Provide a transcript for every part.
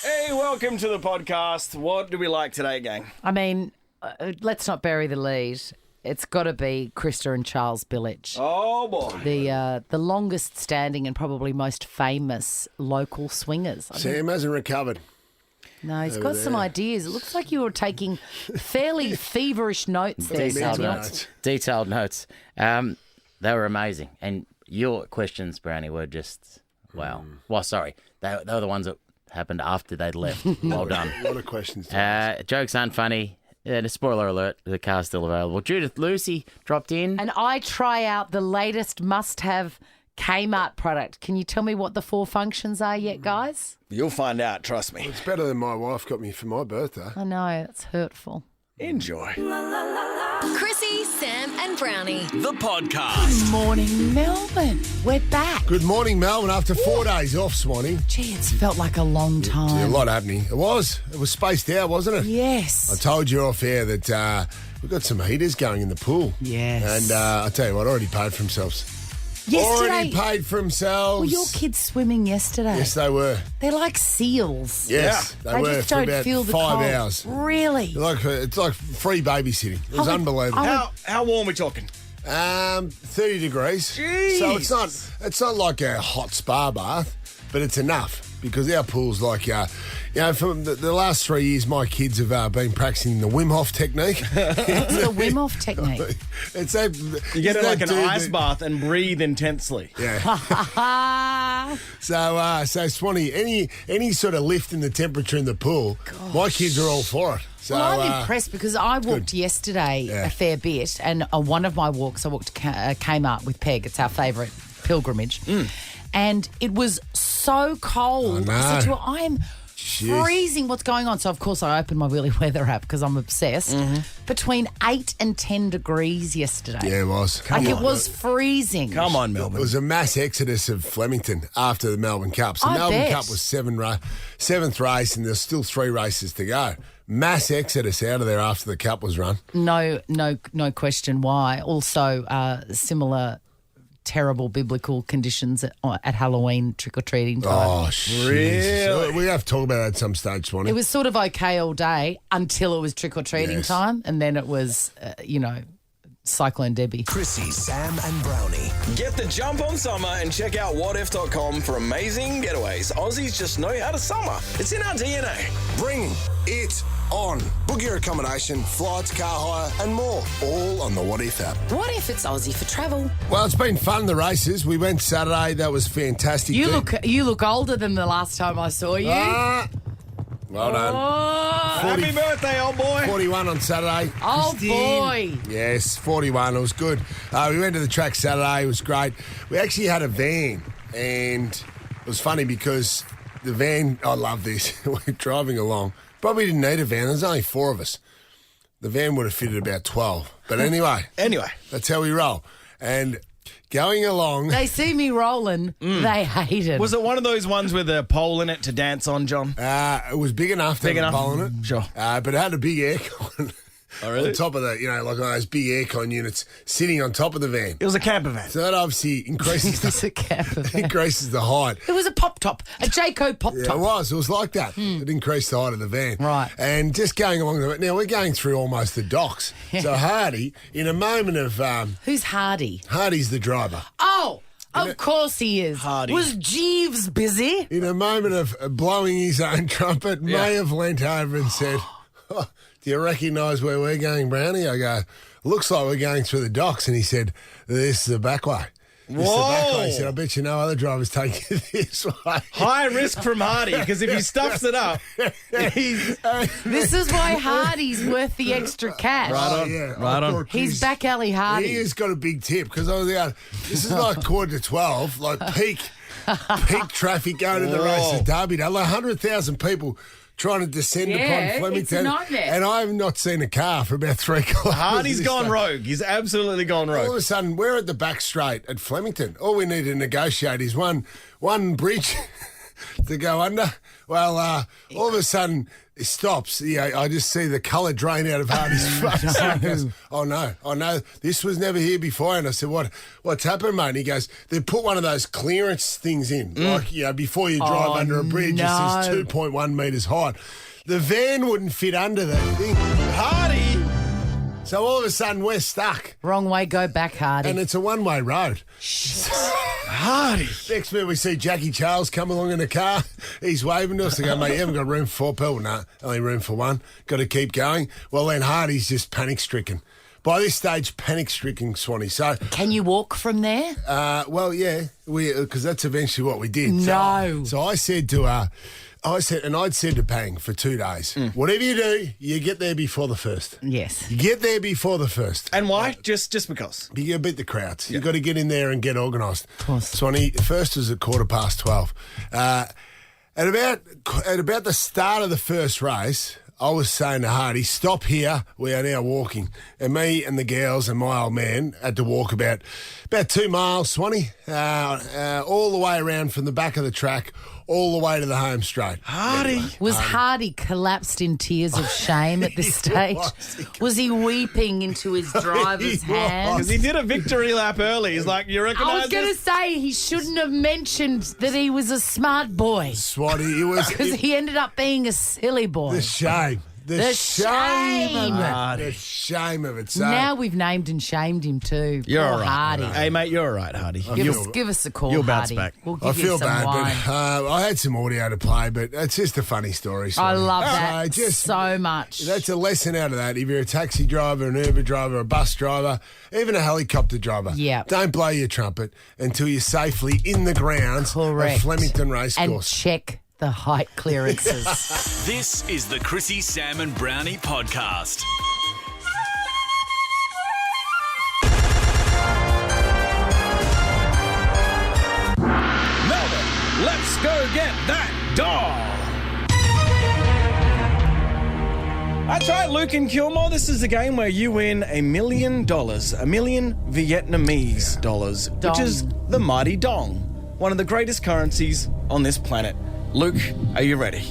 Hey, welcome to the podcast. What do we like today, gang? I mean, let's not bury the lead. It's got to be Christa and Charles Billich. Oh, boy. The longest standing and probably most famous local swingers. Sam hasn't recovered. No, he's got some ideas. It looks like you were taking fairly feverish notes there, Samuel. Detailed notes. They were amazing. And your questions, Brownie, were just, wow. Well, sorry. They were the ones that happened after they'd left. Well done. A lot of questions. Jokes aren't funny. And a spoiler alert, the car's still available. Judith Lucy dropped in. And I try out the latest must-have KMart product. Can you tell me what the 4 functions are yet, guys? You'll find out, trust me. It's better than my wife got me for my birthday. I know, that's hurtful. Enjoy. Chrissie, Sam and Brownie. The podcast. Good morning, Melbourne. We're back. Good morning, Melbourne. After 4 days off, Swanee. Gee, it's felt like a long time. Yeah, a lot happening. It was spaced out, wasn't it? Yes. I told you off air that we've got some heaters going in the pool. Yes. And I tell you what, already paid for themselves. Yesterday. Already paid for themselves. Were your kids swimming yesterday? Yes, they were. They're like seals. Yes, They were just for don't about feel the 5 cold. hours. Really? It's like free babysitting. It was unbelievable. How warm are we talking? 30 degrees. Jeez. So it's not like a hot spa bath, but it's enough because our pool's like, for the last 3 years, my kids have been practicing the Wim Hof technique. What's the Wim Hof technique? It's a, You get it like an ice bath and breathe intensely. Yeah. So Swanee, any sort of lift in the temperature in the pool, my kids are all for it. So, Well, I'm impressed because I walked yesterday a fair bit, and on one of my walks, I walked to Kmart with Peg. It's our favourite pilgrimage. And it was so cold. I I said know. to her, I am freezing. What's going on? So, of course, I opened my Wheelie Weather app because I'm obsessed. Between 8 and 10 degrees yesterday. Yeah, it was. It was freezing. Come on, It Melbourne. was a mass exodus of Flemington after the Melbourne Cup. So I Melbourne bet. Cup was seventh race, and there's still 3 races to go. Mass exodus out of there after the Cup was run. No question why. Also, similar terrible biblical conditions at Halloween trick-or-treating time. Oh, really? We have to talk about that at some stage, Swanee. It was sort of okay all day until it was trick-or-treating time, and then it was, Cyclone Debbie. Chrissie, Sam and Brownie. Get the jump on summer and check out whatif.com for amazing getaways. Aussies just know how to summer. It's in our DNA. Bring it on. Book your accommodation, flights, car hire and more. All on the What If app. What if it's Aussie for travel? Well, it's been fun, the races. We went Saturday. That was fantastic. You look older than the last time I saw you. Well done. Happy birthday, old boy. 41 on Saturday. Oh, Christine. boy. Yes, 41. It was good. We went to the track Saturday. It was great. We actually had a van, and it was funny because the van, I love this. We're driving along. Probably didn't need a van. There's only 4 of us. The van would have fitted about 12. But anyway, that's how we roll. And going along. They see me rolling. They hate it. Was it one of those ones with a pole in it to dance on, John? It was big enough to have a pole in it. Sure. But it had a big aircon. Oh, really? On top of the, like one of those big aircon units sitting on top of the van. It was a camper van. So that obviously increases It's a camper van. increases the height. It was a pop top, a Jayco pop Yeah, top. it was like that. It increased the height of the van. Right. And just going along the now we're going through almost the docks. So Hardy, in a moment of Who's Hardy? Hardy's the driver. Oh, of course he is. Hardy. Was Jeeves busy? In a moment of blowing his own trumpet, may have leant over and said, "Oh, do you recognise where we're going, Brownie?" I go, "Looks like we're going through the docks." And he said, "This is the back way." This is the back way. He said, "I bet you no other drivers take it this way." High risk from Hardy, because if he stuffs it up, he's... This is why Hardy's worth the extra cash. Right on. Yeah, Right I on. thought, He's geez, back alley Hardy. He has got a big tip because I was out. This is like 11:45, like peak traffic going to the race at Derby. Like 100,000 people trying to descend upon Flemington. it's a nightmare. And I have not seen a car for about 3 kilometres. Hardy's this gone day. rogue. He's absolutely gone All of rogue. a sudden, we're at the back straight at Flemington. All we need to negotiate is one bridge to go under. Well, all of a sudden it stops. I just see the colour drain out of Hardy's face. And he goes, oh no, this was never here before. And I said, what's happened, mate? And he goes, they put one of those clearance things in, like, before you drive under a bridge, it says 2.1 metres high. The van wouldn't fit under that thing. Hardy! So all of a sudden we're stuck. Wrong way, go back, Hardy. And it's a one-way road. Hardy. Next minute we see Jackie Charles come along in the car. He's waving to us. I go, mate, you haven't got room for 4 people? No, only room for one. Got to keep going. Well, then Hardy's just panic-stricken. By this stage, panic-stricken, Swanee. So, can you walk from there? Well, yeah, because that's eventually what we did. No. So I said to I'd said to Pang for 2 days, whatever you do, you get there before the first. Yes. You get there before the first. And why? Just because? You got to beat the crowds. You've got to get in there and get organised. Of course. Swanee, first was at 12:15. At about the start of the first race, I was saying to Hardy, stop here, we are now walking. And me and the girls and my old man had to walk about 2 miles, Swanee, all the way around from the back of the track, all the way to the home straight. Hardy. Anyway, Was Hardy collapsed in tears of shame at this stage? Was he weeping into his driver's hands? Because he did a victory lap early. He's like, you recognise I was going to say he shouldn't have mentioned that he was a smart boy. Swanee, it was... Because he ended up being a silly boy. The shame. The shame of it. The shame of it. So, now we've named and shamed him too. You're Poor all right. Hardy. Hey, mate, you're all right, Hardy. Give us a call, You'll bounce Hardy. back. We'll give I you feel some bad, wine. but I had some audio to play, but it's just a funny story. I Swanee. love that just so much. That's a lesson out of that. If you're a taxi driver, an Uber driver, a bus driver, even a helicopter driver, don't blow your trumpet until you're safely in the grounds Correct. of Flemington And Racecourse. check the height clearances. This is the Chrissie, Sam and Brownie podcast. Melbourne, let's go get that doll. That's right, Luke and Kilmore. This is the game where you win $1 million, $1 million Vietnamese dollars, which is the mighty dong, one of the greatest currencies on this planet. Luke, are you ready?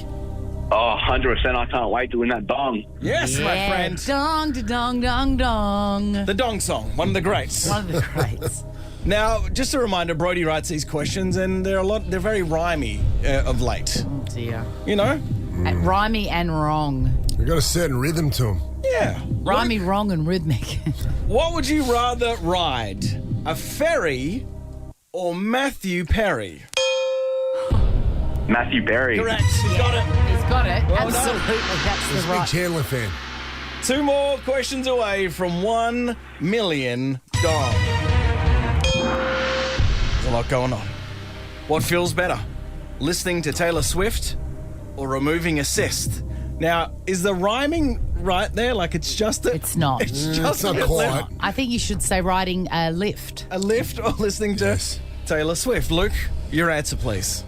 Oh, 100%. I can't wait to win that dong. Yes, my friend. Dong, da, dong, dong, dong. The dong song, one of the greats. One of the greats. Now, just a reminder, Brodie writes these questions, and they're very rhymey of late. Oh, dear. You know? Rhymey and wrong. We've got a certain rhythm to them. Yeah. Rhymey, wrong and rhythmic. What would you rather ride? A ferry or Matthew Perry? Matthew Berry. Correct. He's got it. He's got it. Well done. Absolutely. That's He's the a big right. Chandler fan. 2 more questions away from $1 million. There's a lot going on. What feels better? Listening to Taylor Swift or removing a cyst? Now, is the rhyming right there? Like it's just a... It's not. It's just not a quite. lift. I think you should say riding a lift. A lift or listening to Taylor Swift. Luke, your answer, please.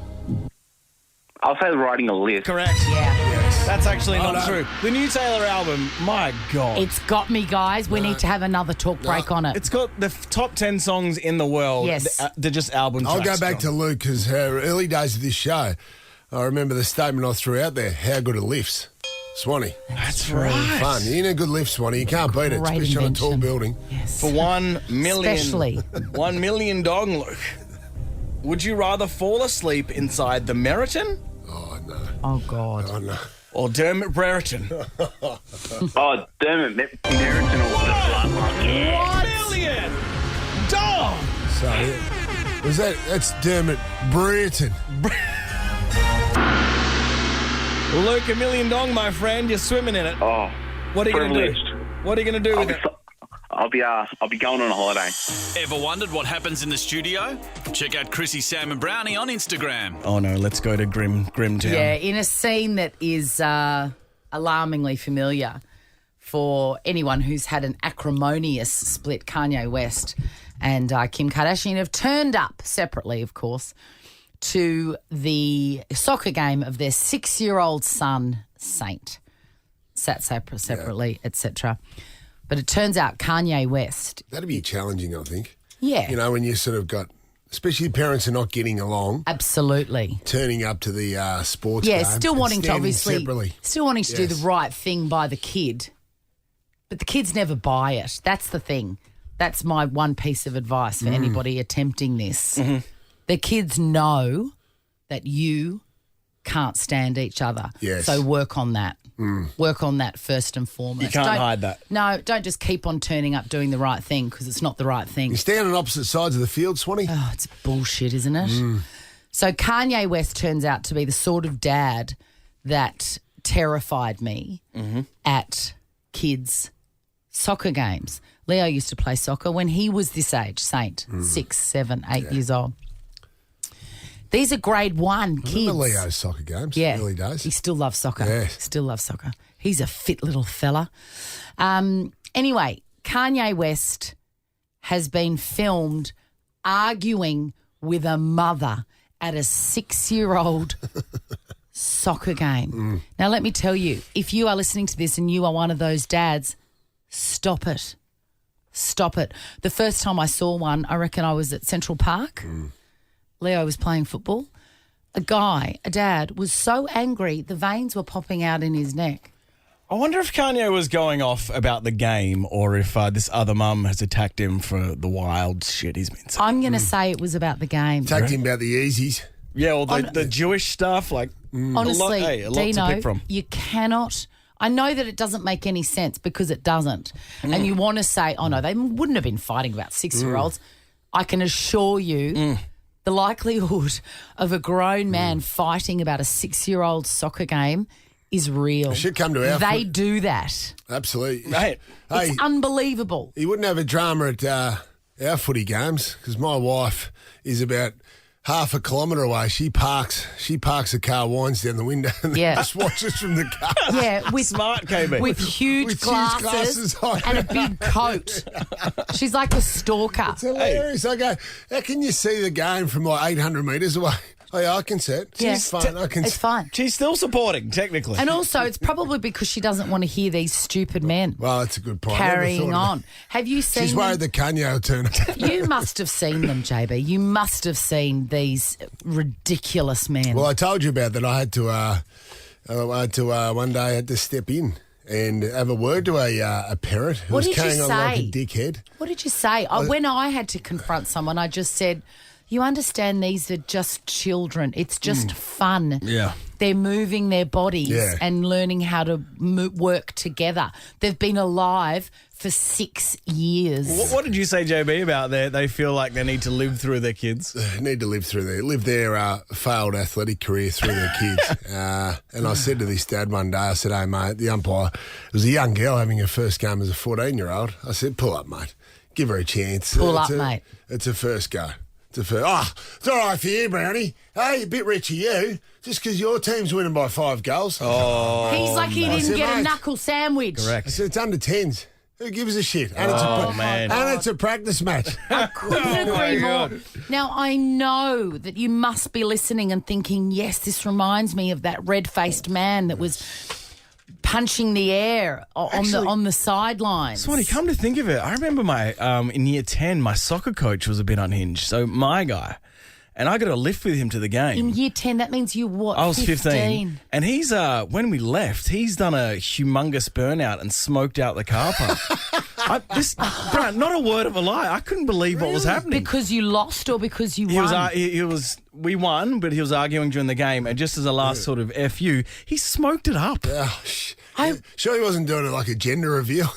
I'll say riding a lift. Correct. Yeah. Yes. That's actually not no. true. The new Taylor album, my God. It's got me, guys. We need to have another talk break on it. It's got the top 10 songs in the world. Yes. They're just album I'll tracks. go back to Luke because her early days of this show, I remember the statement I threw out there, how good it lifts. Swanee. That's Really right. fun. You need a good lift, Swanee. You can't beat it, Great especially on a tall invention. building. Yes. For $1 million. Especially. $1 million, Luke. Would you rather fall asleep inside the Meriton Oh, no. Oh, God. Oh, no. or Dermot Brereton? Oh, Dermot Merriton or the Bloodline. Yeah. $1 million. Dog. So, that's Dermot Brereton. Luke, $1 million, my friend. You're swimming in it. Oh, What are you going to do? privileged. What are you going to do with it? I'll be going on a holiday. Ever wondered what happens in the studio? Check out Chrissie, Sam and Brownie on Instagram. Oh, no. Let's go to Grimtown. Yeah, in a scene that is alarmingly familiar for anyone who's had an acrimonious split. Kanye West and Kim Kardashian have turned up separately, of course, to the soccer game of their 6-year-old son, Saint. Sat separately, etc. But it turns out Kanye West... That'd be challenging, I think. Yeah. You know, when you sort of got especially parents are not getting along. Absolutely. Turning up to the sports game. Yeah, still wanting to obviously, separately. still wanting to do the right thing by the kid, but the kids never buy it. That's the thing. That's my one piece of advice for anybody attempting this. Mm-hmm. The kids know that you can't stand each other. Yes. So work on that. Work on that first and foremost. You can't hide that. No, don't just keep on turning up doing the right thing because it's not the right thing. You stand on opposite sides of the field, Swanee. Oh, it's bullshit, isn't it? So Kanye West turns out to be the sort of dad that terrified me at kids' soccer games. Leo used to play soccer when he was this age, Saint, 6, 7, 8 years old. These are grade 1 kids. Remember Leo's soccer games? Yeah. Early days. He still loves soccer. Yes. Still loves soccer. He's a fit little fella. Anyway, Kanye West has been filmed arguing with a mother at a 6-year-old soccer game. Now, let me tell you, if you are listening to this and you are one of those dads, stop it. Stop it. The first time I saw one, I reckon I was at Central Park. Leo was playing football. A dad, was so angry the veins were popping out in his neck. I wonder if Kanye was going off about the game or if this other mum has attacked him for the wild shit he's been saying. I'm going to say it was about the game. Attacked him about the Yeezys. Yeah, or the Jewish stuff, like Honestly, a lot Dino, to pick from. you cannot... I know that it doesn't make any sense because it doesn't. And you want to say, oh, no, they wouldn't have been fighting about 6-year-olds. I can assure you the likelihood of a grown man fighting about a 6-year-old soccer game is real. It should come to our They do that. Absolutely. Right. Hey, It's unbelievable. you wouldn't have a drama at our footy games because my wife is about half a kilometre away. She parks a car, winds down the window and Yeah. just watches from the car. Yeah, with Smart, KB. with huge With huge glasses, glasses on. and a big coat. She's like a stalker. It's hilarious. I go, how can you see the game from like 800 metres away? Oh, yeah, I can see it. Yeah. It's fine. I can It's see fine. She's still supporting, technically. And also, it's probably because she doesn't want to hear these stupid men Well, that's a good point. I never carrying thought of on. that. Have you seen She's them? worried that Kanye will turn up. You must have seen them, JB. You must have seen these ridiculous men. Well, I told you about that. I had to one day I had to step in and have a word to a parent who What was did you carrying on like a say? dickhead. What did you say? When I had to confront someone, I just said, you understand these are just children. It's just fun. Yeah. They're moving their bodies Yeah. and learning how to work together. They've been alive for 6 years. What did you say, JB, about they feel like they need to live through their kids? Need to live their failed athletic career through their kids. And I said to this dad one day, I said, hey, mate, the umpire, it was a young girl having her first game as a 14-year-old. I said, pull up, mate. Give her a chance. Pull up, mate. It's a first go. It's all right for you, Brownie. Hey, a bit rich of you, just because your team's winning by 5 goals. Oh, He's like he I didn't said, get a mate. knuckle sandwich. I correct. said, it's under 10s. Who gives a shit? And man. it's a practice match. Couldn't agree more. Now, I know that you must be listening and thinking, yes, this reminds me of that red-faced man that was punching the air on the sidelines. Swanee, come to think of it, I remember my in year 10, my soccer coach was a bit unhinged. So my guy, and I got a lift with him to the game. In year 10, that means you what? I was 15. And he's, when we left, he's done a humongous burnout and smoked out the car park. Bro, not a word of a lie. I couldn't believe what was happening. Because you lost or because you won? We won, but he was arguing during the game. And just as a last sort of FU, he smoked it up. Sure he wasn't doing it like a gender reveal.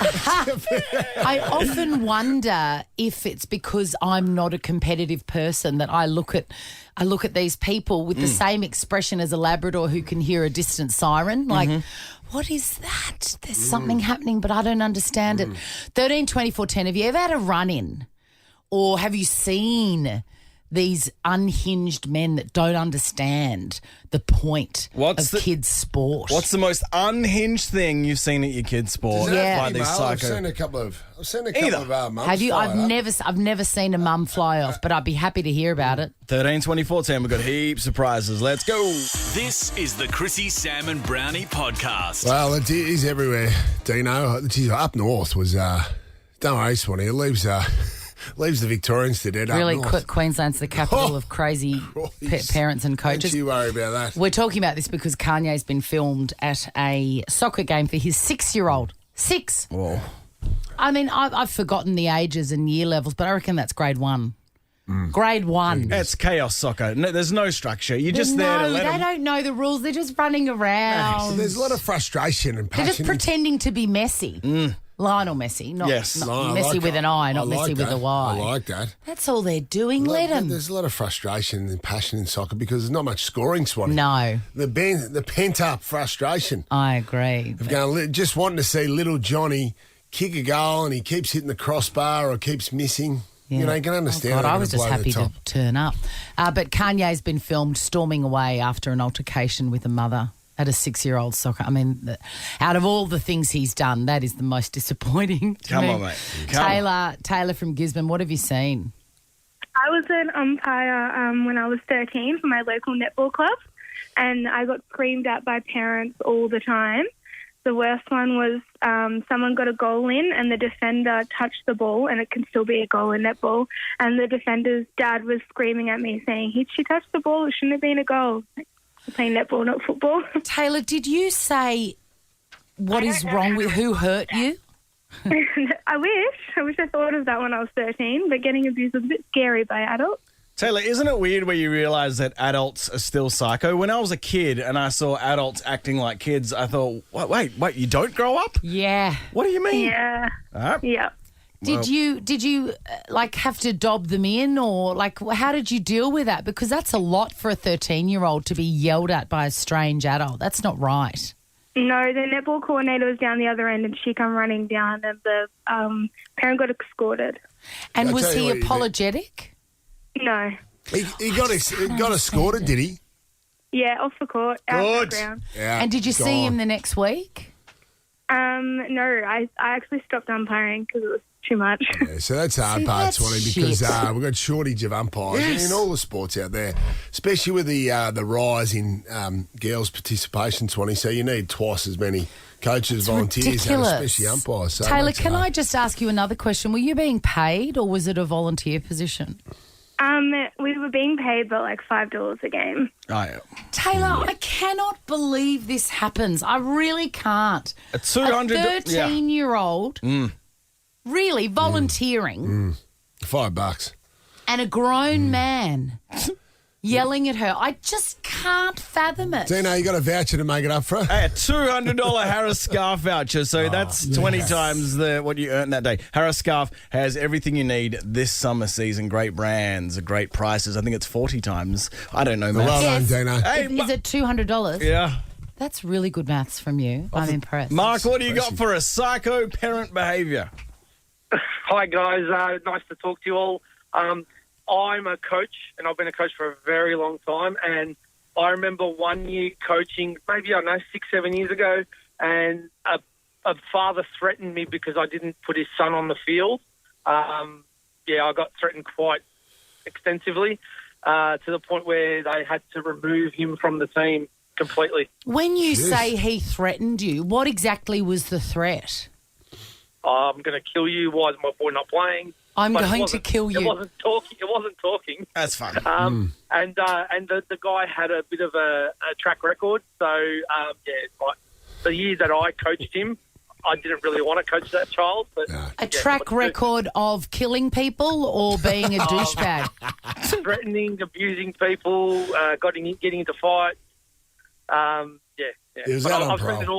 I often wonder if it's because I'm not a competitive person that I look at these people with the same expression as a Labrador who can hear a distant siren. Like, what is that? There's something happening, but I don't understand it. 13, 24, 10, have you ever had a run-in? Or have you seen these unhinged men that don't understand the point of kids' sport? What's the most unhinged thing you've seen at your kids' sport? Yeah. By these I've psycho. seen a couple of mums. Have you? fly I've never seen a mum fly off, but I'd be happy to hear about it. 13, 24, 10. We've got heaps of prizes. Let's go. This is the Chrissie, Sam and Brownie podcast. Well, it is everywhere, Dino. Geez, up north was, don't worry, Swanee, it leaves Leaves the Victorians to dead Really up north. quick, Queensland's the capital of crazy parents and coaches. Don't you worry about that. We're talking about this because Kanye's been filmed at a soccer game for his 6-year-old. 6. Whoa. I mean, I've forgotten the ages and year levels, but I reckon that's grade 1. Grade 1. It's chaos soccer. No, there's no structure. You're just there to let they them. don't know the rules. They're just running around. There's a lot of frustration and passion. They're just pretending to be Messi. Lionel Messi, not, Yes. not No, I Messi like with an I, not Messi with that. a Y. I like that. That's all they're doing. Let them. There's a lot of frustration and passion in soccer because there's not much scoring, Swanee. No, The pent-up frustration I agree. of just wanting to see little Johnny kick a goal and he keeps hitting the crossbar or keeps missing. Yeah. You know, you can understand. Oh God, they're I gonna was just blow their happy to top. turn up. But Kanye's been filmed storming away after an altercation with a mother at a 6-year-old soccer. I mean, out of all the things he's done, that is the most disappointing to Come me. on, mate. Come on. Taylor from Gisborne, what have you seen? I was an umpire when I was 13 for my local netball club, and I got screamed at by parents all the time. The worst one was someone got a goal in and the defender touched the ball, and it can still be a goal in netball, and the defender's dad was screaming at me saying, she touched the ball, it shouldn't have been a goal. I'm playing netball, not football. Taylor, did you say what is wrong with who hurt you? I wish I thought of that when I was 13, but getting abused was a bit scary by adults. Taylor, isn't it weird where you realise that adults are still psycho? When I was a kid and I saw adults acting like kids, I thought, wait, you don't grow up? Yeah. What do you mean? Yeah. Yeah. Did you like have to dob them in, or like how did you deal with that? Because that's a lot for a 13-year-old to be yelled at by a strange adult. That's not right. No, the netball coordinator was down the other end and she come running down and the parent got escorted. And I'll was tell you he what you do. apologetic? No. He got escorted, did he? Yeah, off the court, out of the ground. Yeah. And did you see him the next week? No, I actually stopped umpiring because it was too much. Yeah, so that's the hard See, part, that's Swanee, because shit. we've got shortage of umpires in all the sports out there, especially with the rise in girls' participation, Swanee. So you need twice as many coaches, volunteers, and Ridiculous. especially umpires. So Taylor, that's can hard. I just ask you another question? Were you being paid or was it a volunteer position? We were being paid, but like $5 a game. Oh, yeah. Taylor, I cannot believe this happens. I really can't. A 200 A 13-year-old really volunteering $5. and a grown man yelling at her. I just can't fathom it. Dino, you got a voucher to make it up for? Hey, a $200 Harris Scarf voucher. So that's 20 times what you earned that day. Harris Scarf has everything you need this summer season. Great brands, great prices. I think it's 40 times. I don't know, Well maths. done, Dino. Hey, Is it $200? yeah. That's really good maths from you. I'm impressed. Mark, what do you got for a psycho parent behaviour? Hi, guys. Nice to talk to you all. I'm a coach, and I've been a coach for a very long time. And I remember one year coaching, maybe, 6-7 years ago, and a father threatened me because I didn't put his son on the field. I got threatened quite extensively to the point where they had to remove him from the team completely. When you say he threatened you, what exactly was the threat? I'm going to kill you. Why is my boy not playing? I'm But it going to wasn't- kill you. It wasn't talking. That's fun. And the guy had a bit of a track record. So, the year that I coached him, I didn't really want to coach that child. But A track record of killing people or being a douchebag? threatening, abusing people, getting into fights. He was But out on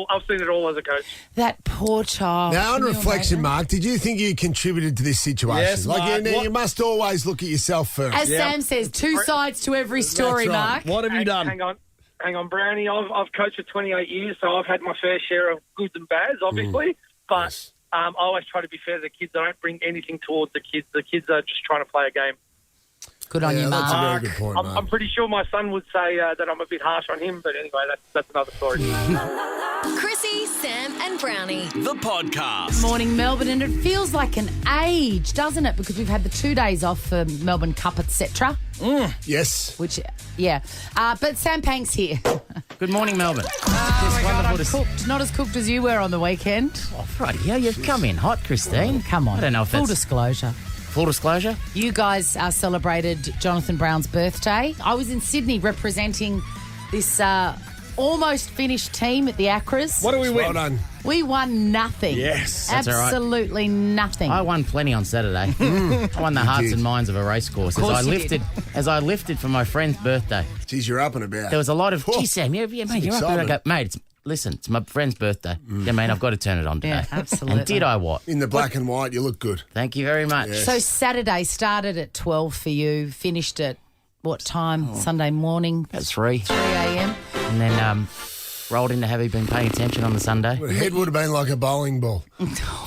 I've seen it all as a coach. That poor child. Now, on Can you reflection, imagine? Mark, did you think you contributed to this situation? Yes, Mark. You must always look at yourself first. As Sam says, two sides to every story, That's right. Mark. What have you done? Hang on, Brownie. I've coached for 28 years, so I've had my fair share of goods and bads, obviously. But Yes. I always try to be fair to the kids. I don't bring anything towards the kids. The kids are just trying to play a game. Good on you, That's a Mark. very good point, Mark. I'm pretty sure my son would say that I'm a bit harsh on him, but anyway, that's another story. Chrissy, Sam, and Brownie. The podcast. Morning, Melbourne, and it feels like an age, doesn't it? Because we've had the 2 days off for Melbourne Cup, etc. Yes. Which, but Sam Pank's here. Good morning, Melbourne. Cooked. Not as cooked as you were on the weekend. Right, yeah, you've come in hot, Christine. Come on. I don't know if Full that's... disclosure. full disclosure. You guys celebrated Jonathan Brown's birthday. I was in Sydney representing this almost finished team at the Acras. What do we win? Well done. We won nothing. Yes. That's all right. Absolutely nothing. I won plenty on Saturday. I won the hearts and minds of a racecourse as I lifted for my friend's birthday. Geez, you're up and about. There was a lot of, gee, Sam, mate, you're up there. I go, mate, it's my friend's birthday. Yeah, mate, I've got to turn it on today. Yeah, absolutely. And did I what? In the black and white, you look good. Thank you very much. Yes. So Saturday started at 12 for you, finished at what time? Sunday morning? That's 3. 3 a.m. And then rolled into have you been paying attention on the Sunday? Well, the head would have been like a bowling ball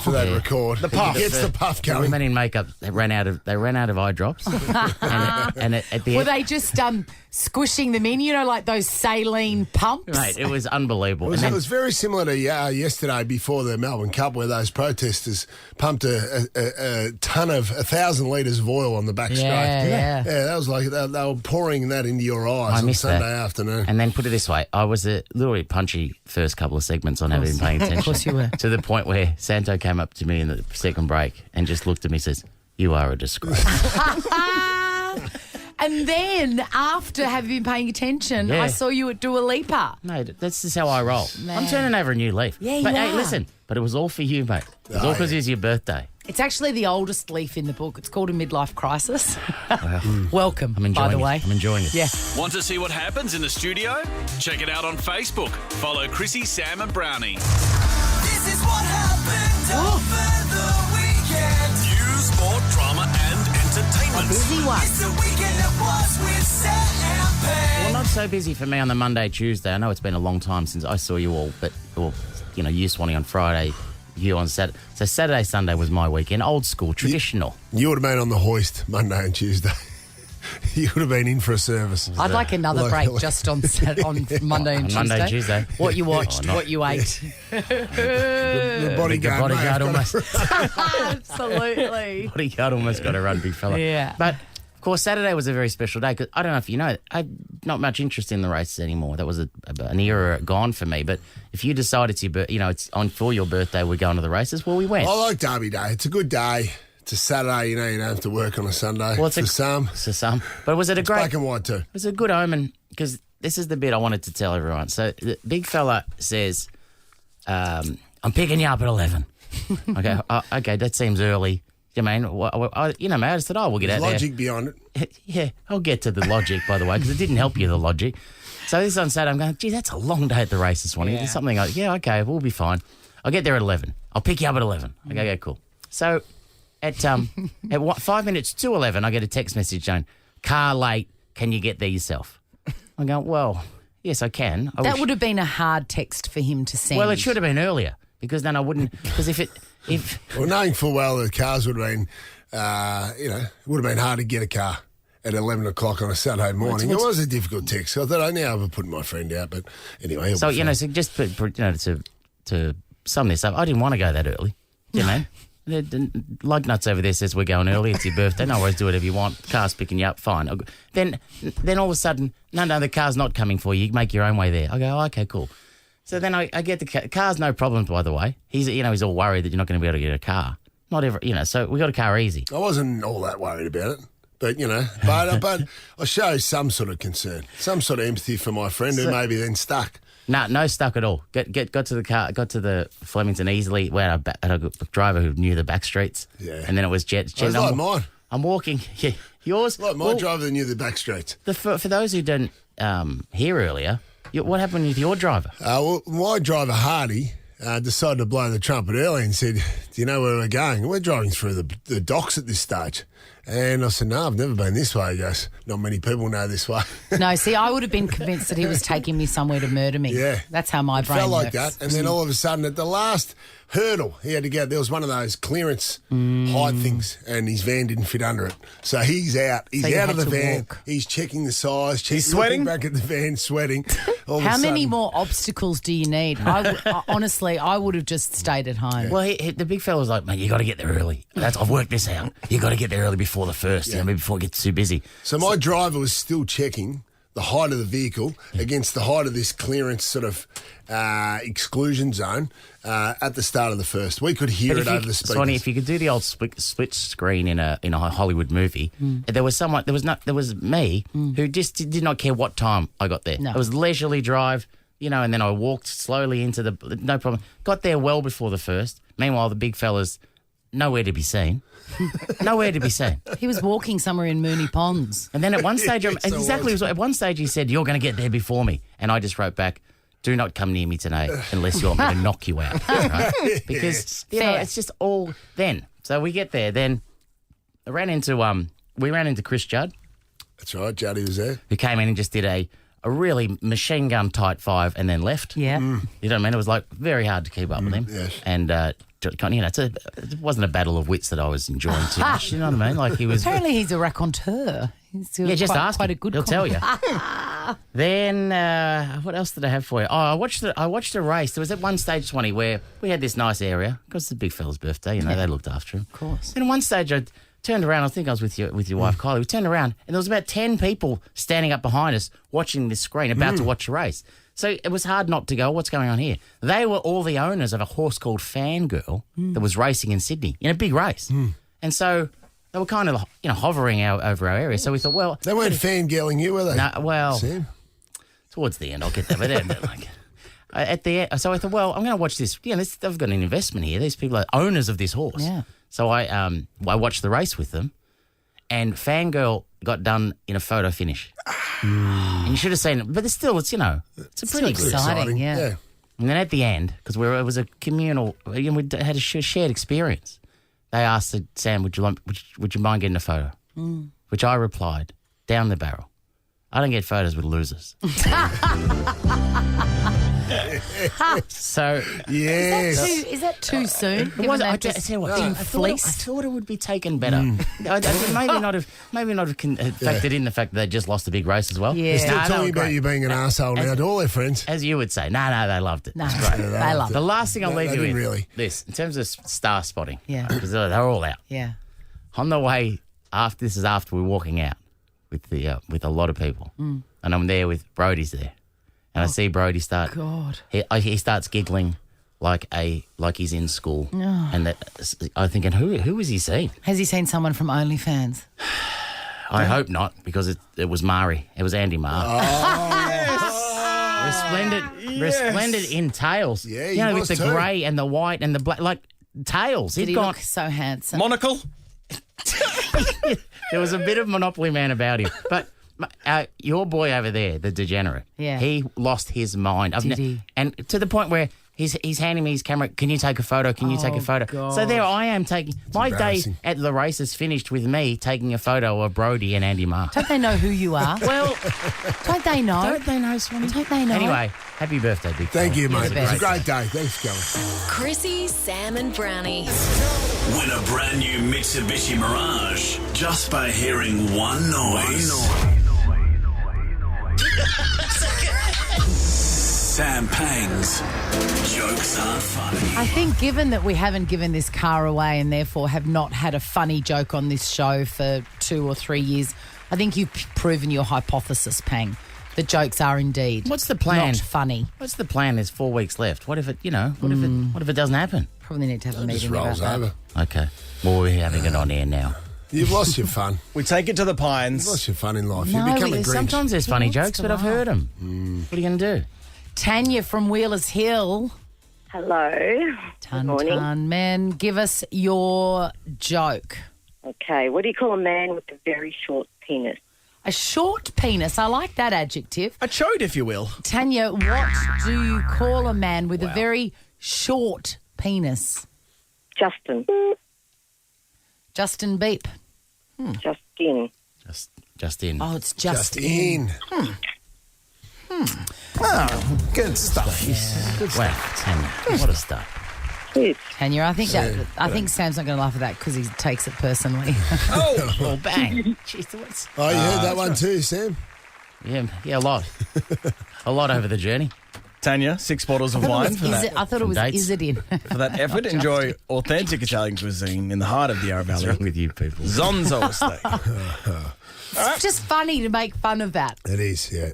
for that record. The puff. Gets the puff The going. women in makeup, they ran out of eye drops. and at the Were end, they just squishing them in, like those saline pumps? mate, it was unbelievable. It was very similar to yesterday before the Melbourne Cup, where those protesters pumped a ton of 1,000 litres of oil on the back straight. Yeah. That was like they were pouring that into your eyes on missed Sunday that. afternoon. And then put it this way, I was a little bit punchy first couple of segments on having been paying attention. Of course you were. To the point where Santo came up to me in the second break and just looked at me and says, "You are a disgrace." And then, after having been paying attention, Yeah. I saw you at Dua Lipa. No, that's just how I roll. Man. I'm turning over a new leaf. Yeah, you but hey, are. listen, but it was all for you, mate. It was all because it was your birthday. It's actually the oldest leaf in the book. It's called A Midlife Crisis. Welcome, I'm enjoying by the it. way. I'm enjoying it. Yeah. Want to see what happens in the studio? Check it out on Facebook. Follow Chrissie, Sam and Brownie. This is what happened over the weekend. News, sport, drama and entertainment. Busy one. It's the weekend that was with Sam and Pam. Well, not so busy for me on the Monday, Tuesday. I know it's been a long time since I saw you all, but, you Swanee on Friday, you on Saturday. So Saturday, Sunday was my weekend. Old school, traditional. You would have been on the hoist Monday and Tuesday. You would have been in for a service. I'd like another break just on Monday and Tuesday. Monday, Tuesday. What you watched, what you ate. The bodyguard, The bodyguard almost. Absolutely. Bodyguard almost got a run, big fella. Yeah. But, of course, Saturday was a very special day because I don't know if you know, I've not much interest in the races anymore. That was an era gone for me. But if you decide it's your it's on for your birthday, we're going to the races, well, we went. I like Derby Day. It's a good day. It's a Saturday, you don't have to work on a Sunday. Well, for some. For some. But was it a great... black and white too. It was a good omen because this is the bit I wanted to tell everyone. So the big fella says, I'm picking you up at 11. Okay, okay, that seems early. You mean, mate, I said, we'll get There's out logic behind it. Yeah, I'll get to the logic, by the way, because it didn't help you, the logic. So this on Saturday, I'm going, gee, that's a long day at the races, Swanee. There's something like, yeah, okay, we'll be fine. I'll get there at 11. I'll pick you up at 11. Okay, cool. So at 5 minutes to 11, I get a text message saying, car late, can you get there yourself? I go, well, yes, I can. That would have been a hard text for him to send. Well, it should have been earlier, because then I wouldn't, because Well, knowing full well the cars would have been, it would have been hard to get a car at 11 o'clock on a Saturday morning. It was a difficult text. I thought I now have put my friend out, but anyway. So, so just to sum this up, I didn't want to go that early, Lug Nuts over there says we're going early. It's your birthday. No worries, do whatever you want. Car's picking you up, fine. Then all of a sudden, no, the car's not coming for you. You make your own way there. I go, okay, cool. So then I get the car's no problem, by the way. He's all worried that you're not going to be able to get a car. Not ever, so we got a car easy. I wasn't all that worried about it. But, but I show some sort of concern, some sort of empathy for my friend who maybe then stuck. No stuck at all. Got to the car, got to the Flemington easily. We had a driver who knew the back streets. Yeah. And then it was Jet. It's like mine. I'm walking. Yeah, yours. Like my driver that knew the back streets. For those who didn't hear earlier, what happened with your driver? My driver, Hardy, decided to blow the trumpet early and said, do you know where we're going? We're driving through the docks at this stage. And I said, no, I've never been this way. He goes, not many people know this way. No, see, I would have been convinced that he was taking me somewhere to murder me. Yeah. That's how my brain felt like works. that. And then all of a sudden, at the last hurdle, he had to go. There was one of those clearance height things, and his van didn't fit under it. So he's out. He's out of the van. Walk. He's checking the size. He's sweating? Back at the van, sweating. How many more obstacles do you need? Honestly, I would have just stayed at home. Well, the big fella was like, man, you got to get there early. I've worked this out. You got to get there early before the first, before it gets too busy. So my driver was still checking the height of the vehicle against the height of this clearance sort of exclusion zone at the start of the first. We could hear it over the speakers. Sonny, if you could do the old split screen in a Hollywood movie, there was me who just did not care what time I got there. No. It was leisurely drive, and then I walked slowly into no problem. Got there well before the first. Meanwhile, the big fellas, nowhere to be seen. Nowhere to be seen. He was walking somewhere in Moonee Ponds. And then at one stage, at one stage he said, "You're going to get there before me." And I just wrote back, "Do not come near me today unless you want me to knock you out." Right? Because it's just all then. So we get there. Then we ran into Chris Judd. That's right, Juddy was there. Who came in and just did a really machine gun tight 5 and then left. Yeah. You know what I mean? It was like very hard to keep up with him. Yes. And it wasn't a battle of wits that I was enjoying too much. You know what I mean? Like he was. Apparently, he's a raconteur. Just ask quite him. a good. He'll tell you. Then what else did I have for you? Oh, I watched a race. There was at one stage 20 where we had this nice area because it's the big fella's birthday. They looked after him. Of course. And at one stage I turned around. I think I was with your wife Kylie. We turned around and there was about 10 people standing up behind us watching this screen, about to watch a race. So it was hard not to go, what's going on here? They were all the owners of a horse called Fangirl that was racing in Sydney in a big race. And so they were kind of, hovering over our area. So we thought, well... They weren't fangirling you, were they? No, well... Sam? Towards the end, I'll get that. But then, at the end, so I thought, well, I'm going to watch this. They've got an investment here. These people are owners of this horse. Yeah. So I watched the race with them, and Fangirl got done in a photo finish. And you should have seen it. But it's still, it's pretty exciting, yeah. And then at the end, because it was a communal, we had a shared experience. They asked Sam, would you mind getting a photo? Which I replied, down the barrel. I don't get photos with losers. So, yes. Is that too soon? It was, I thought it would be taken better. Maybe not have factored in the fact that they just lost a big race as well. Yeah. They're still talking about you being an arsehole now to all their friends. As you would say. No, they loved it. No, It's great. they loved it. The last thing I'll leave you with, really. this, in terms of star spotting, Yeah. because they're all out. Yeah. On the way, after we're walking out with a lot of people, and I'm there with Brodie's there. And I see Brodie start. God. He starts giggling like he's in school, and I'm thinking, who has he seen? Has he seen someone from OnlyFans? I hope not, because it was Mari. It was Andy Marr. Resplendent in tails. Yeah, he with was the too. grey and the white and the black, like tails. Did he look so handsome? Monocle? There was a bit of Monopoly Man about him, but. Your boy over there, the degenerate, he lost his mind. Did he? And to the point where he's handing me his camera. Can you take a photo? Can you take a photo? God. So there I am taking my day embarrassing. at the races finished with me taking a photo of Brodie and Andy Marr. Don't they know who you are? Well, Don't they know? don't they know, Swanee? Don't they know? Anyway, happy birthday, big Thank fella. you, mate. the It was a best. great day. Thanks for coming. Chrissie, Sam and Brownie. Win a brand new Mitsubishi Mirage just by hearing one noise. Sam Pang's jokes aren't funny. I think given that we haven't given this car away and therefore have not had a funny joke on this show for 2 or 3 years, I think you've proven your hypothesis, Pang. The jokes are indeed What's the plan? not funny. What's the plan? There's 4 weeks left. What if it? What if it doesn't happen? Probably need to have a It just meeting about rolls that. over. Okay. Well, we're having it on air now. You've lost your fun. We take it to the Pines. You've lost your fun in life. No, You've become a it's Grinch. Sometimes there's funny He wants jokes, to but I've laugh. heard them. What are you going to do? Tanya from Wheelers Hill. Hello. Ton, morning. ton, man. Give us your joke. Okay, what do you call a man with a very short penis? A short penis. I like that adjective. A chode, if you will. Tanya, what do you call a man with a very short penis? Justin. Justin Beep. Justin. Just in. Oh, it's Just in. Oh, good stuff. Wow, Tanya, what a start. Yes. Tanya, I think Sam's not going to laugh at that because he takes it personally. Oh, well, bang. Jeez, what's... Oh, you heard that one too, Sam? Yeah, a lot. A lot over the journey. Tanya, 6 bottles of wine for that. I thought it was dates. is it in? For that effort, enjoy authentic Italian cuisine in the heart of the Yarra What's Valley. wrong with you people? Zonzo steak. It's just funny to make fun of that. It is, yeah.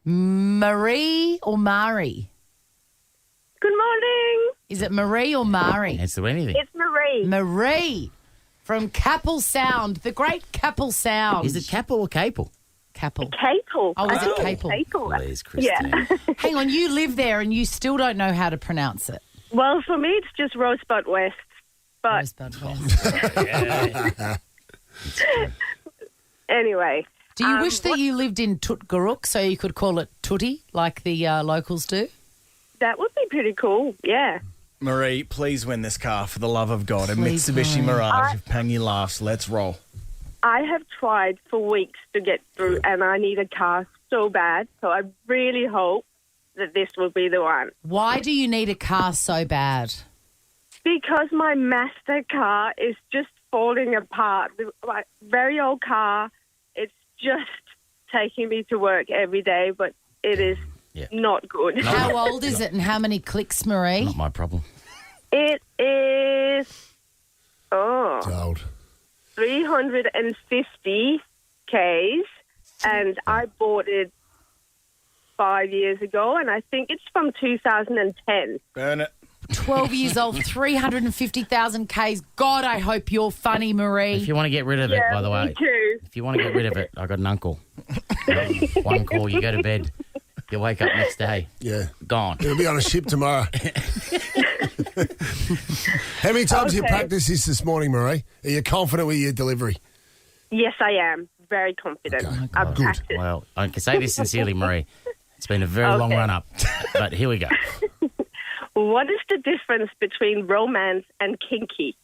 Marie or Mari? Good morning. Is it Marie or Mari? Answer anything. It's Marie. Marie from Capel Sound, the great Capel Sound. Is it Capel or Capel? Capel. Capel. Oh, is it Capel? Please, Christine. Yeah. Hang on, you live there and you still don't know how to pronounce it. Well, for me, it's just Rosebud West. But Rosebud West. anyway. Do you wish that you lived in Tutgaruk so you could call it Tutti like the locals do? That would be pretty cool, yeah. Marie, please win this car for the love of God. A Please, Mitsubishi Marie. Mirage of Pangy Laughs. Let's roll. I have tried for weeks to get through, and I need a car so bad. So I really hope that this will be the one. Why do you need a car so bad? Because my master car is just falling apart. My very old car, it's just taking me to work every day, but it is not good. How old is it and how many clicks, Marie? Not my problem. It is, It's old. 350 Ks, and I bought it 5 years ago, and I think it's from 2010. Burn it. 12 years old, 350,000 Ks. God, I hope you're funny, Marie. If you want to get rid of it, by the way. Me too. If you want to get rid of it, I got an uncle. One call, you go to bed. You wake up next day. Yeah. Gone. It'll be on a ship tomorrow. How many times you practiced this morning, Marie? Are you confident with your delivery? Yes, I am. Very confident. I've practiced. Well, I can say this sincerely, Marie. It's been a very long run-up, but here we go. What is the difference between romance and kinky?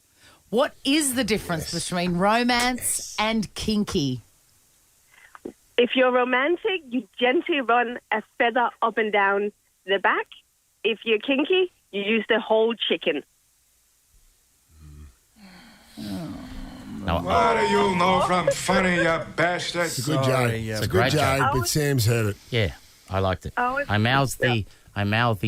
What is the difference between romance and kinky? If you're romantic, you gently run a feather up and down the back. If you're kinky, you use the whole chicken. No, What do you know from funny, you bastard? It's a good joke. It's It's a a great good joke, joke. but Sam's heard it. Yeah, I liked it. Oh, I mouthed the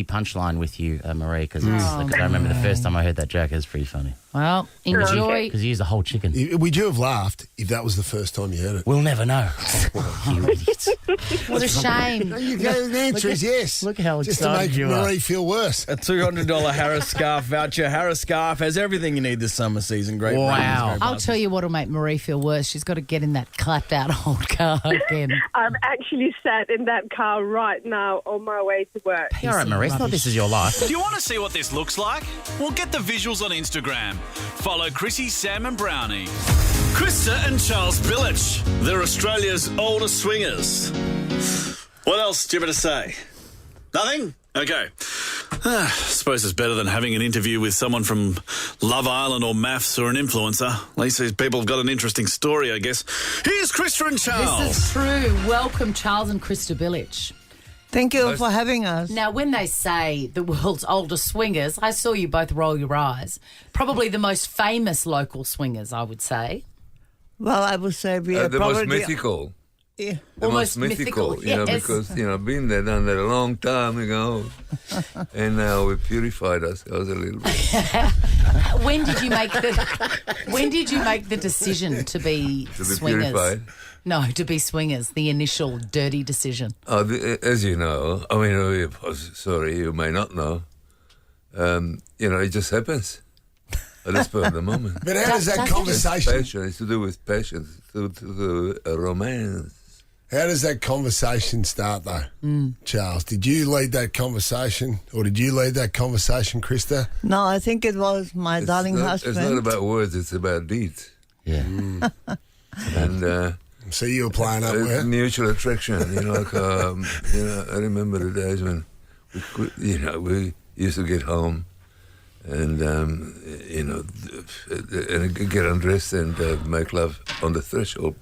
punchline with you, Marie, because I remember the first time I heard that joke. It was pretty funny. Well, enjoy. Because you used the whole chicken. Would you have laughed if that was the first time you heard it? We'll never know. You idiots. What a shame. The answer is yes. Look how Just to excited make you are. Marie feel worse. A $200 Harris Scarf voucher. Harris Scarf has everything you need this summer season. Great Wow. brands, great I'll buzzers. tell you what'll make Marie feel worse. She's got to get in that clapped out old car again. I'm actually sat in that car right now on my way to work. All right, Marie, it's not this is your life. Do you want to see what this looks like? Well, get the visuals on Instagram. Follow Chrissie, Sam and Brownie. Christa and Charles Billich. They're Australia's oldest swingers. What else do you want to say? Nothing? Okay. Suppose it's better than having an interview with someone from Love Island or MAFS or an influencer. At least these people have got an interesting story, I guess. Here's Christa and Charles. This is true. Welcome, Charles and Christa Billich. Thank you for having us. Now, when they say the world's oldest swingers, I saw you both roll your eyes. Probably the most famous local swingers, I would say. Well, I would say we are the probably... most mythical. Yeah. The Almost most mythical, you know, yes. because, you know, been there, done that a long time ago. And now we purified ourselves a little bit. When did you make the decision to be swingers? Purified. No, to be swingers, the initial dirty decision. Oh, as you know, I mean, sorry, you may not know. You know, it just happens. At this point in the moment. But how does that conversation... Passion. It's to do with passion. It's to do with romance. How does that conversation start, though, Charles? Did you lead that conversation, or did you lead that conversation, Christa? No, I think it was my darling husband. It's not about words, it's about deeds. Yeah. And... so you were playing up with mutual attraction, you know, like, you know, I remember the days when we used to get home and, you know, and get undressed and make love on the threshold.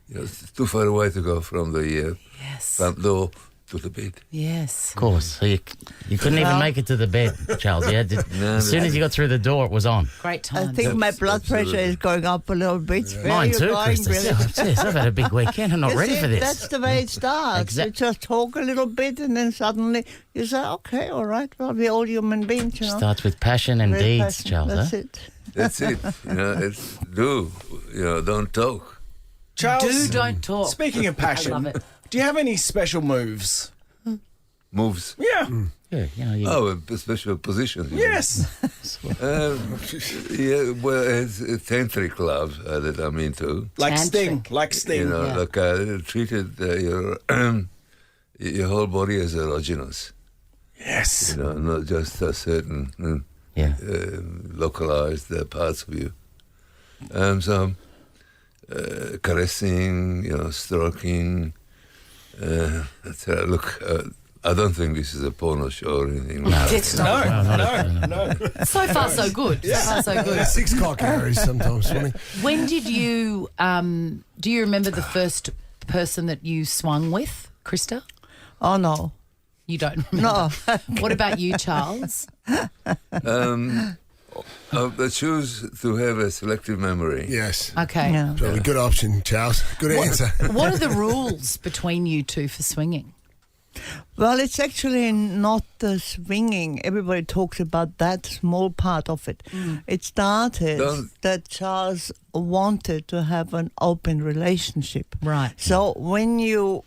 You know, it's too far away to go from the front door to the bed. Yes. Of course. So you couldn't even make it to the bed, Charles. You had to, as soon as you got through the door, it was on. Great time. I think my blood pressure is going up a little bit. Yeah. Mine too, Christa. Yes, I've had a big weekend. I'm not ready for this. That's the way it starts. You just talk a little bit and then suddenly you say, okay, all right, well, we're all human beings, you know. Starts with passion and Very deeds, passion. Charles. That's huh? it. That's it. You know, it's do. You know, don't talk. Charles, don't talk. Speaking of passion, I love it. do you have any special moves moves. Yeah. Yeah, you know, Oh, a special position. you Yes. yeah, well, it's a tantric love that I'm into. Like Sting. Like Sting. You know, Yeah. like treated your whole body as erogenous. Yes. You know, not just a certain localized parts of you. So caressing, you know, stroking. Look, I don't think this is a porno show or anything. No. It's not. No. So far, so good. So far, so good. 6 o'clock hours sometimes funny. When did you, do you remember the first person that you swung with, Christa? Oh, no. You don't remember? No. What about you, Charles? I choose to have a selective memory. Yes. Okay. Yeah. Probably good option, Charles. Good answer. What are the rules between you two for swinging? Well, it's actually not the swinging. Everybody talks about that small part of it. It started that Charles wanted to have an open relationship. Right. So when you,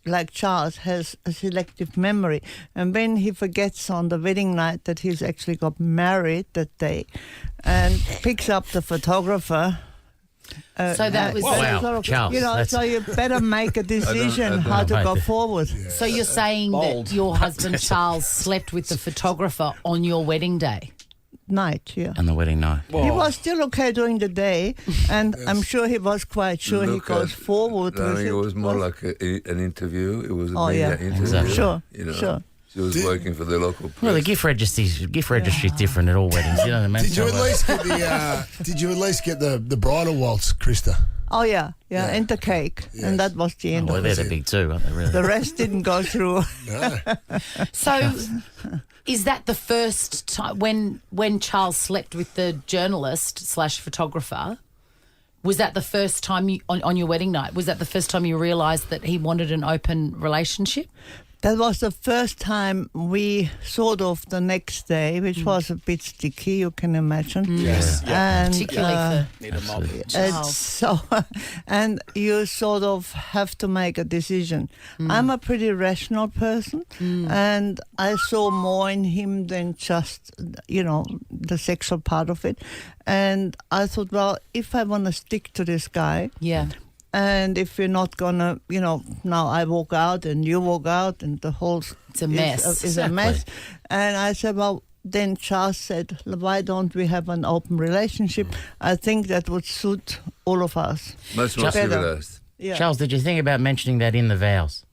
like Charles, has a selective memory, and when he forgets on the wedding night that he's actually got married that day, and picks up the photographer. So that was Wow, Charles, you know, that's- so you better make a decision I don't how to know. go forward. So you're saying Bold. that your husband Charles slept with the photographer on your wedding day? Night, yeah. on the wedding night. He was still okay during the day, and I'm sure he was quite sure Look he goes forward with darling, it. it was more like an interview. It was a Oh, media yeah. interview. Exactly. Sure, You know, sure. she was working for the local press. Well, the gift registry's different at all weddings. You know what I mean? Did you So, at least get Did you at least get the bridal waltz, Krista? Oh, yeah, and the cake, and that was the end well, of they're it. the big two, aren't they? Really? The rest didn't go through. No. So is that the first time when Charles slept with the journalist / photographer? Was that the first time on your wedding night? Was that the first time you realised that he wanted an open relationship? That was the first time we sort of the next day, which was a bit sticky, you can imagine. Yes. And, Particularly Need a mop. it's so, and you sort of have to make a decision. I'm a pretty rational person, and I saw more in him than just, you know, the sexual part of it. And I thought, well, if I want to stick to this guy, and if we're not gonna, you know, now I walk out and you walk out and the whole It's a mess. is a mess. And I said, well, then Charles said, why don't we have an open relationship? I think that would suit all of us. Much more Better. civilized. Yeah. Charles, did you think about mentioning that in the vows?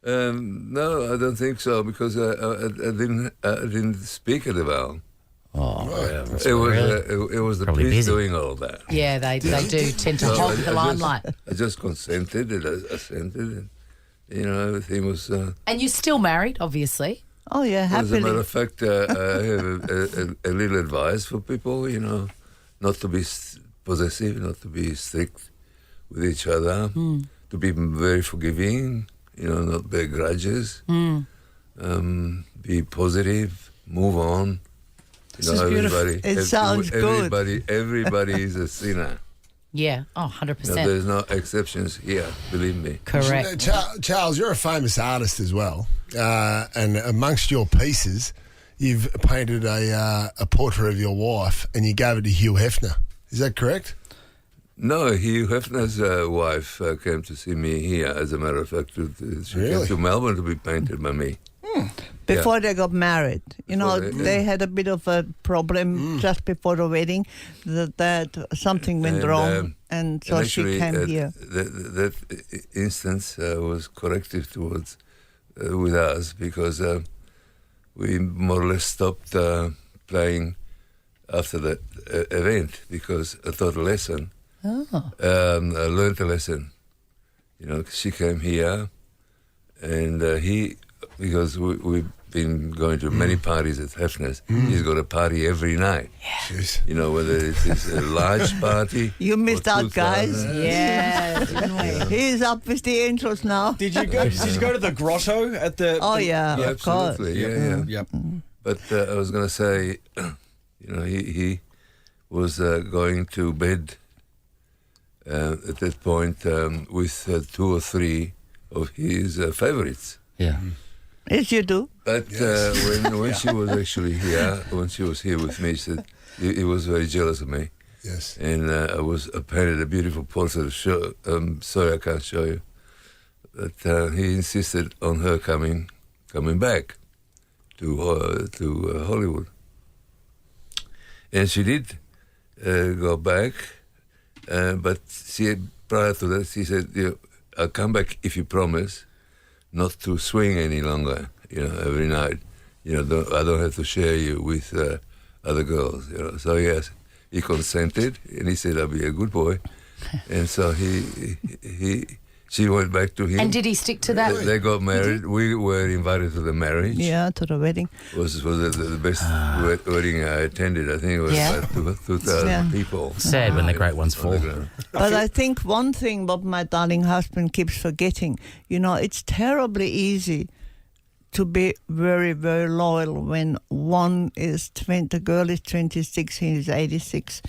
No, I don't think so because I didn't speak at the vow. Oh, It was the Probably priest busy. doing all that. Yeah, they do tend to So hog the limelight. I just consented and I assented, and you know everything was. And you're still married, obviously. Oh, yeah, As a happily. matter of fact, I have a little advice for people. You know, not to be possessive, not to be strict with each other, to be very forgiving. You know, not bear grudges. Be positive. Move on. You know, everybody. It sounds good. Everybody is a sinner. Yeah, 100%. No, there's no exceptions here, believe me. Correct. Charles, you're a famous artist as well, and amongst your pieces, you've painted a portrait of your wife, and you gave it to Hugh Hefner. Is that correct? No, Hugh Hefner's wife came to see me here, as a matter of fact. She came to Melbourne to be painted by me. Before they got married. You know, Before they had a bit of a problem just before the wedding, that something went wrong, and so actually, she came here. That instance was corrective towards with us because we more or less stopped playing after that event because I taught a lesson. I learned a lesson. You know, she came here, and he, because we've been going to many parties at Hefner's, he's got a party every night. Yes. You know, whether it's a large party. You missed or out, guys. 2,000. Yeah, didn't we? He's up with the angels now. Did you go to the grotto at the? Oh, yeah, Yeah, of course. absolutely. Yeah. Yep. But I was going to say, you know, he was going to bed at that point with 2 or 3 of his favorites. Yeah. Yes, you do. But when she was actually here, when she was here with me, she said he was very jealous of me. Yes. And I painted a beautiful portrait. Sorry, I can't show you. But he insisted on her coming back to Hollywood. And she did go back, but prior to that, she said, I'll come back if you promise not to swing any longer, every night. I don't have to share you with other girls, So yes, he consented, and he said, I'll be a good boy. And so she went back to him. And did he stick to that? They got married. We were invited to the marriage. Yeah, to the wedding. It was the best wedding I attended. I think it was about 2,000 people. Sad when the great ones fall. But I think one thing what my darling husband keeps forgetting, it's terribly easy to be very, very loyal when the girl is 26, he is 86.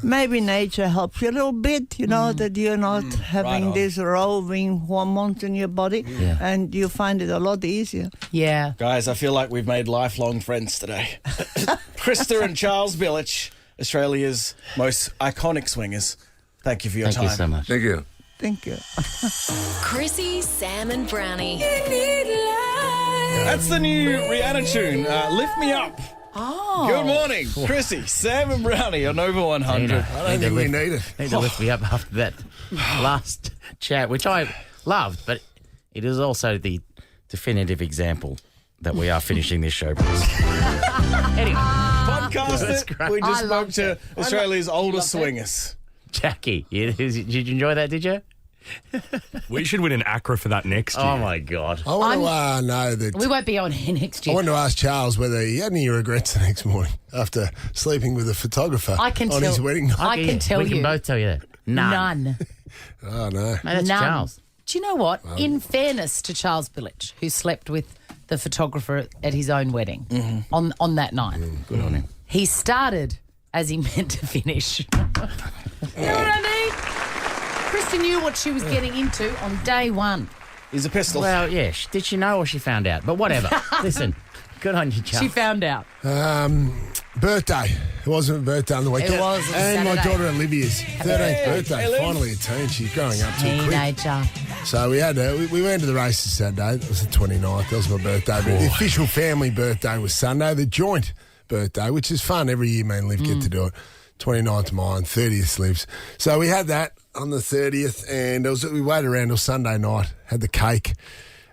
Maybe nature helps you a little bit, that you're not having these roving hormones in your body, and you find it a lot easier. Yeah. Guys, I feel like we've made lifelong friends today. Christa and Charles Billich, Australia's most iconic swingers. Thank you for your time. Thank you so much. Thank you. Thank you. Chrissie, Sam and Brownie. That's the new Rihanna tune, Lift Me Up. Oh. Good morning, Chrissie, Sam and Brownie on Over 100. I don't think we need it. Need to lift me up after that last chat, which I loved, but it is also the definitive example that we are finishing this show. Anyway. Podcast it. We just spoke to Australia's oldest swingers. Jackie, did you enjoy that, did you? We should win an ACRA for that next year. Oh, my God. I want to know that... We won't be on here next year. I want to ask Charles whether he had any regrets the next morning after sleeping with a photographer on his wedding night. I can tell you. We can both tell you that. None. Oh, no. Mate, that's None. Charles. Do you know what? In fairness to Charles Billich, who slept with the photographer at his own wedding on that night. Good on him. He started as he meant to finish. You know what I mean? Christa knew what she was getting into on day one. He's a pistol. Well, yeah. Did she know or she found out? But whatever. Listen, good on you, Charles. She found out. Birthday. It wasn't a birthday on the weekend. It was on And my Saturday. daughter Olivia's 13th birthday. Finally a teen. She's growing up too quick. Teenager. So we went to the races Saturday. It was the 29th. That was my birthday. But the official family birthday was Sunday. The joint birthday, which is fun. Every year me and Liv get to do it. 29th mine, 30th Liv's. So we had that on the 30th, and we waited around till Sunday night, had the cake.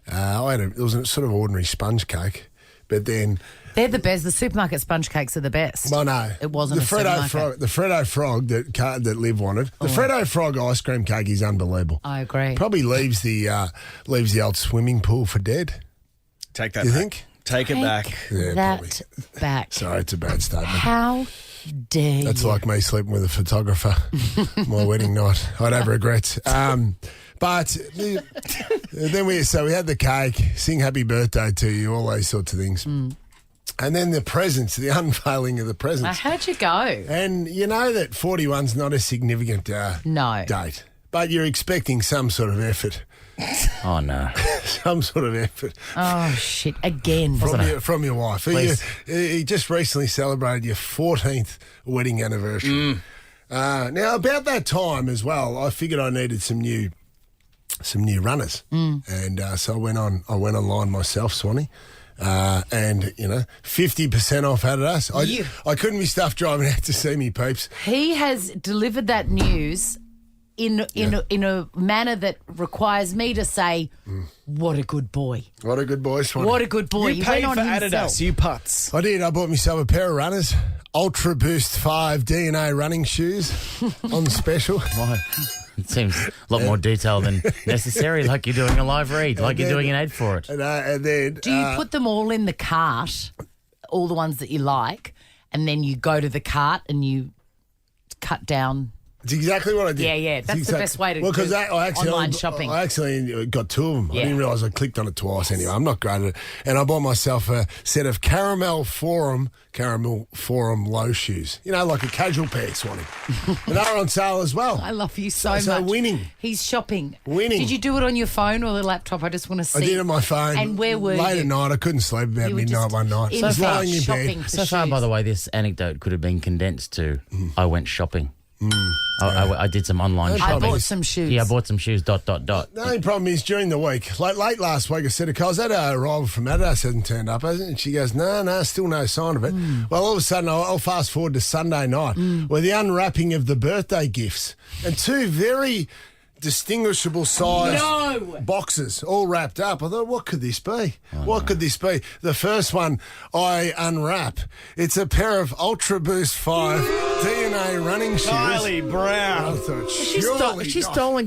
It was a sort of ordinary sponge cake, but then... They're the best. The supermarket sponge cakes are the best. Well, no. It wasn't the a supermarket. Frog, the Freddo Frog that Liv wanted. The Freddo Frog ice cream cake is unbelievable. I agree. Probably leaves the old swimming pool for dead. Take that You back. think? Take it back. Yeah, that back. Sorry, it's a bad statement. How dare That's you? like me sleeping with a photographer my wedding night. I'd have regrets. But then we had the cake, sing happy birthday to you, all those sorts of things. And then the presents, the unveiling of the presents. How'd you go? And you know that 41's not a significant date, but you're expecting some sort of effort. Oh, no. Some sort of effort. Oh, shit. Again. From your wife. You just recently celebrated your 14th wedding anniversary. Now, about that time as well, I figured I needed some new runners. And so I went online myself, Swanee. And 50% off Adidas. I couldn't be stuffed driving out to see me peeps. He has delivered that news in a manner that requires me to say, what a good boy. What a good boy, Swanee. What a good boy. You He paid went for on himself. Adidas, you putts. I did. I bought myself a pair of runners, Ultra Boost 5 DNA running shoes on special. Why? It seems a lot more detail than necessary, like you're doing a live read, like you're doing an ad for it. And then, Do you put them all in the cart, all the ones that you like, and then you go to the cart and you cut down It's exactly what I did. Yeah. That's the best way to do online shopping. I actually got 2 of them. Yeah. I didn't realise I clicked on it twice anyway. I'm not great at it. And I bought myself a set of Caramel Forum low shoes. You know, like a casual pair, Swanee. And they were on sale as well. I love you so much. So winning. He's shopping. Winning. Did you do it on your phone or the laptop? I just want to see. I did it on my phone. And where were you? Late at night. I couldn't sleep about You were midnight just one night. in I was bed lying in shopping bed. for So far, shoes. by the way, this anecdote could have been condensed to I went shopping. I did some online No shopping. problem. I bought some shoes. Yeah, I bought some shoes, ... The only problem is during the week, like late last week, I said to Coles, that arrival from Adidas hasn't turned up, hasn't it? And she goes, no, still no sign of it. Well, all of a sudden, I'll fast forward to Sunday night where the unwrapping of the birthday gifts and 2 very distinguishable size boxes all wrapped up. I thought, what could this be? Could this be? The first one I unwrap. It's a pair of Ultra Boost 5 DNA running shoes. Kylie Brown. I thought, She's stolen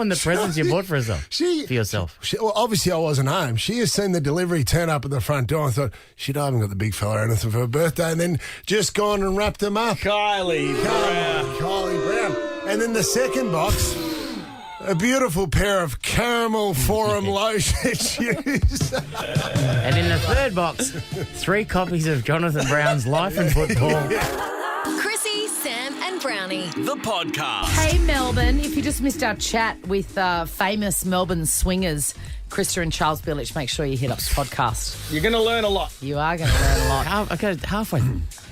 the presents you bought for herself. For yourself. Well, obviously I wasn't home. She has seen the delivery turn up at the front door and thought, shit, I haven't got the big fella anything for her birthday, and then just gone and wrapped them up. Kylie Brown. And then the second box, a beautiful pair of Caramel Forum lotion shoes. And in the third box, 3 copies of Jonathan Brown's Life and Football. Chrissie, Sam, and Brownie. The podcast. Hey, Melbourne. If you just missed our chat with famous Melbourne swingers, Christa and Charles Billich, make sure you hit up the podcast. You're going to learn a lot. You are going to learn a lot.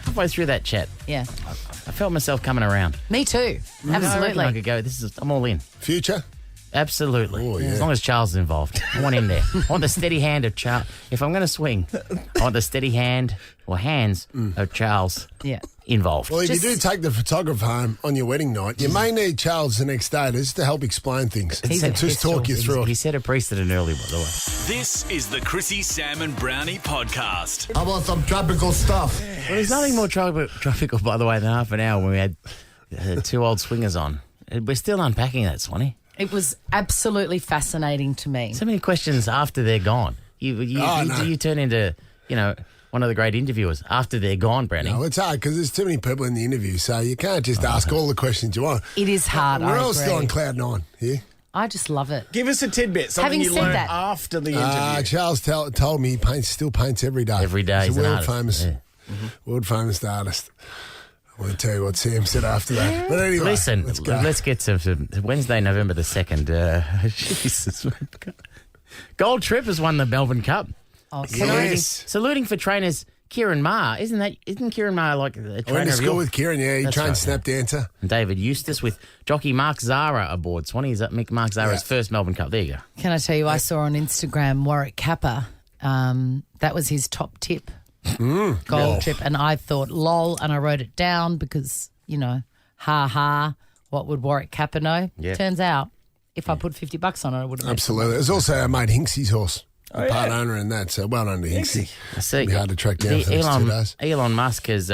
Halfway through that chat, Yeah. I felt myself coming around. Me too. I reckon Absolutely. I could go. I'm all in. Future? Absolutely. Oh, yeah. As long as Charles is involved. I want him there. I want the steady hand of Charles. If I'm going to swing, I want the steady hand or hands of Charles involved. Well, if you do take the photographer home on your wedding night, you may need Charles the next day just to help explain things. Just talk you through it. He set a precedent early, by the way. This is the Chrissie, Sam and Brownie podcast. How about some tropical stuff? Well, there's nothing more tropical, by the way, than half an hour when we had 2 old swingers on. We're still unpacking that, Swanee. It was absolutely fascinating to me. So many questions after they're gone. You turn into, one of the great interviewers after they're gone, Brownie. No, it's hard because there's too many people in the interview, so you can't just ask all the questions you want. It is hard, We're I all agree. still on cloud 9 here. I just love it. Give us a tidbit, something Having you said learned that- after the interview. Charles told me he still paints every day. Every day. He's He's a an world famous, world famous artist. I want to tell you what Sam said after that. But anyway, Listen, let's get to Wednesday, November the 2nd. Jesus. Gold Trip has won the Melbourne Cup. Oh, Saluting for trainers Kieran Maher. Isn't Kieran Maher like a trainer I went to of school yours? with Kieran, he That's trained right, snap dancer. And David Eustace with jockey Mark Zara aboard. Swanee, is that Mark Zara's first Melbourne Cup? There you go. Can I tell you, I saw on Instagram Warwick Kappa. That was his top tip. Gold Trip. And I thought, lol, and I wrote it down because, ha, what would Warwick Kappa know? Yeah. Turns out, if I put $50 on it, I would have made Absolutely. There's also our mate Hinksy's horse. The part owner in that, so well done to Hinksy. See, Be hard to track down for the next 2 days. Elon Musk has,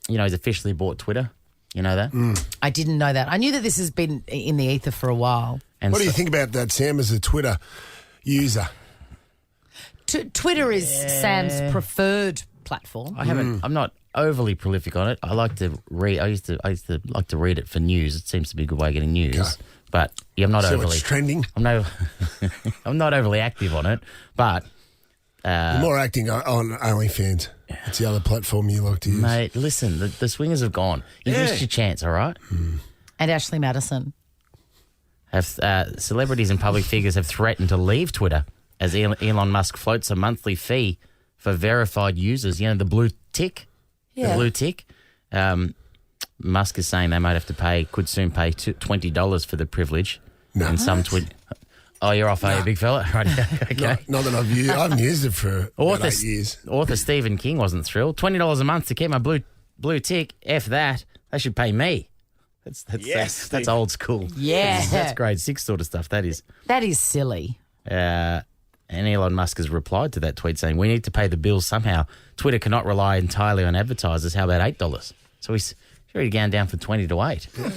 he's officially bought Twitter. You know that? I didn't know that. I knew that this has been in the ether for a while. What do you think about that, Sam, as a Twitter user? Twitter is Sam's preferred platform. I'm not overly prolific on it. I like to read. I used to like to read it for news. It seems to be a good way of getting news. Okay. But I'm not So overly it's trending? I'm not overly active on it. But You're more acting on OnlyFans. It's the other platform you like to use. mate, listen, the swingers have gone. You missed your chance. All right. And Ashley Madison. Have celebrities and public figures have threatened to leave Twitter as Elon Musk floats a monthly fee for verified users. You know, the blue tick. Yeah. The blue tick. Musk is saying they might have to could soon pay $20 for the privilege. No. And some tweet. Oh, you're off, are you, big fella? Right, okay. Not that I haven't used it for about 8 years. Author Stephen King wasn't thrilled. $20 a month to keep my blue tick. F that. They should pay me. That's old school. Yeah. That's grade 6 sort of stuff, that is. That is silly. And Elon Musk has replied to that tweet saying, we need to pay the bills somehow. Twitter cannot rely entirely on advertisers. How about $8? So he's already gone down from 20 to 8. Yeah.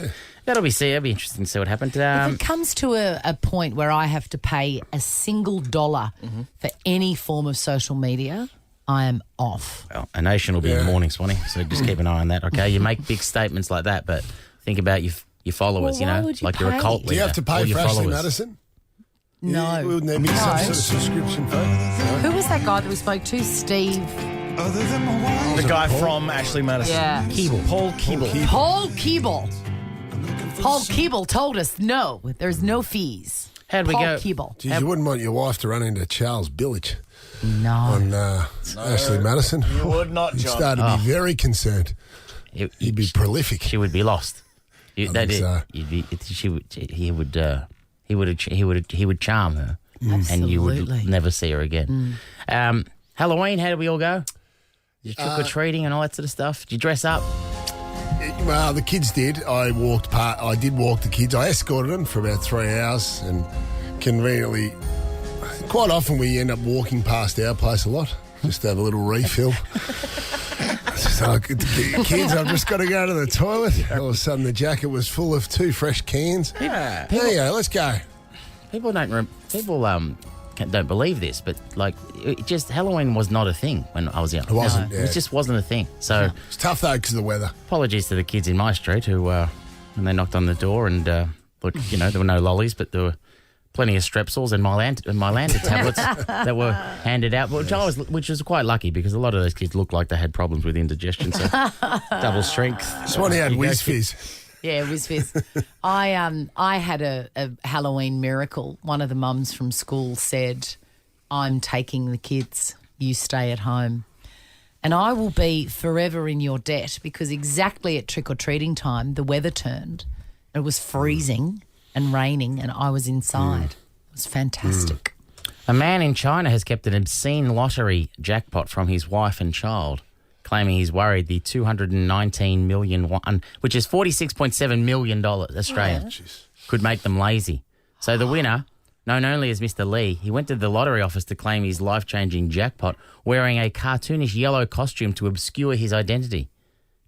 That'll be interesting to see what happened. If it comes to a point where I have to pay a single dollar for any form of social media, I am off. Well, a nation will be in the morning, Swanee, so just keep an eye on that, okay? You make big statements like that, but think about your followers, Well, why would you like you're a pay? cult leader. Do you have to pay or your for Ashley followers. Madison? No. Wouldn't there be some sort of subscription fee? Who was that guy that we spoke to? Steve. The guy from Ashley Madison. Yeah. Paul Keeble. Paul Keeble. Paul Keeble told us no, there's no fees. How'd we Paul go? Keeble. Geez, you wouldn't want your wife to run into Charles Billich No. on Ashley Madison. You would not, You'd John. start to be very concerned. He'd be prolific. She would be lost. I think so. He would charm her, and you would Absolutely. never see her again. Halloween, how did we all go? You trick or treating and all that sort of stuff. Did you dress up? Well, the kids did. I did walk the kids. I escorted them for about 3 hours, and conveniently, quite often we end up walking past our place a lot, just to have a little refill. So, kids, I've just got to go to the toilet. All of a sudden, the jacket was full of 2 fresh cans. Yeah. There you go. Let's go. People don't believe this, but Halloween was not a thing when I was young. It wasn't. No, Yeah. It just wasn't a thing. So it's tough though because of the weather. apologies to the kids in my street who, when they knocked on the door and there were no lollies, but there were plenty of Strepsils and Mylanta tablets that were handed out, which was quite lucky because a lot of those kids looked like they had problems with indigestion, so double strength. This one had Whiz Fizz. Yeah, Whiz Fizz. I had a Halloween miracle. One of the mums from school said, I'm taking the kids, you stay at home. And I will be forever in your debt because exactly at trick-or-treating time, the weather turned. It was freezing and raining and I was inside. It was fantastic. A man in China has kept an obscene lottery jackpot from his wife and child, claiming he's worried the 219 million won, which is $46.7 million Australian, could make them lazy. So the winner, known only as Mr. Lee, he went to the lottery office to claim his life-changing jackpot wearing a cartoonish yellow costume to obscure his identity.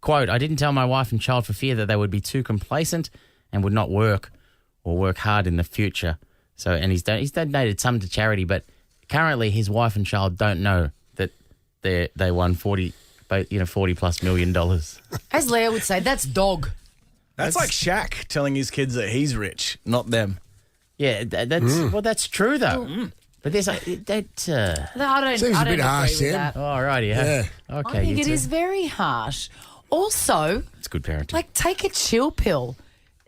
Quote, I didn't tell my wife and child for fear that they would be too complacent and would not work or work hard in the future. So, and he's donated some to charity, but currently his wife and child don't know that they won $40+ million. As Leo would say, that's dog. That's like Shaq telling his kids that he's rich, not them. Yeah, that's true though. But there's I don't Seems a I don't bit harsh, agree with Sam. that. Oh, righty, Yeah. Okay, I think you it two. is very harsh. Also, It's good parenting. like, take a chill pill.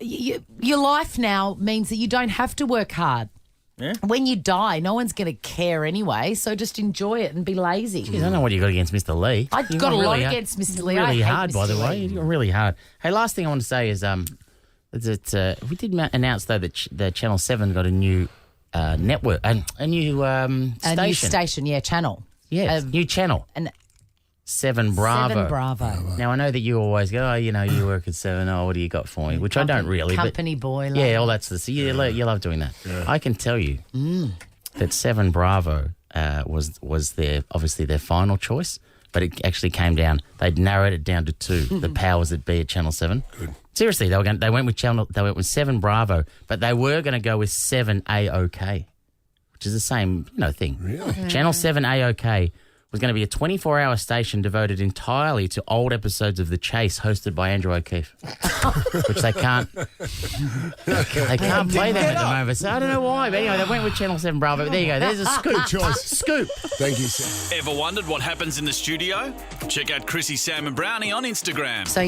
Your life now means that you don't have to work hard. Yeah. When you die, no one's going to care anyway, so just enjoy it and be lazy. Geez, I don't know what you got against Mr. Lee. I've You've got a gone lot really hard. against Mr. Lee. I Really hate hard, by Mr. the way. Lee. You've gone really hard. Hey, last thing I want to say is we did announce though that the Channel 7 got a new network, a new station. A new station, yeah, channel. Yes, new channel. And 7 Bravo. 7 Bravo. Now, I know that you always go, you work at 7. Oh, what do you got for me? Which I don't really. Company boy. But, yeah, all that's the. So you love doing that. Yeah. I can tell you that 7 Bravo was obviously their final choice, but it actually came down. They'd narrowed it down to 2. The powers that be at Channel 7. Good. Seriously, they went with 7 Bravo, but they were going to go with 7 AOK, which is the same thing. Really? Channel 7 AOK was going to be a 24-hour station devoted entirely to old episodes of The Chase hosted by Andrew O'Keefe, which they can't play them at the moment. So I don't know why, but anyway, they went with Channel 7 Bravo. There you go. There's a scoop. Choice. Scoop. Thank you, Sam. Ever wondered what happens in the studio? Check out Chrissie, Sam and Brownie on Instagram. So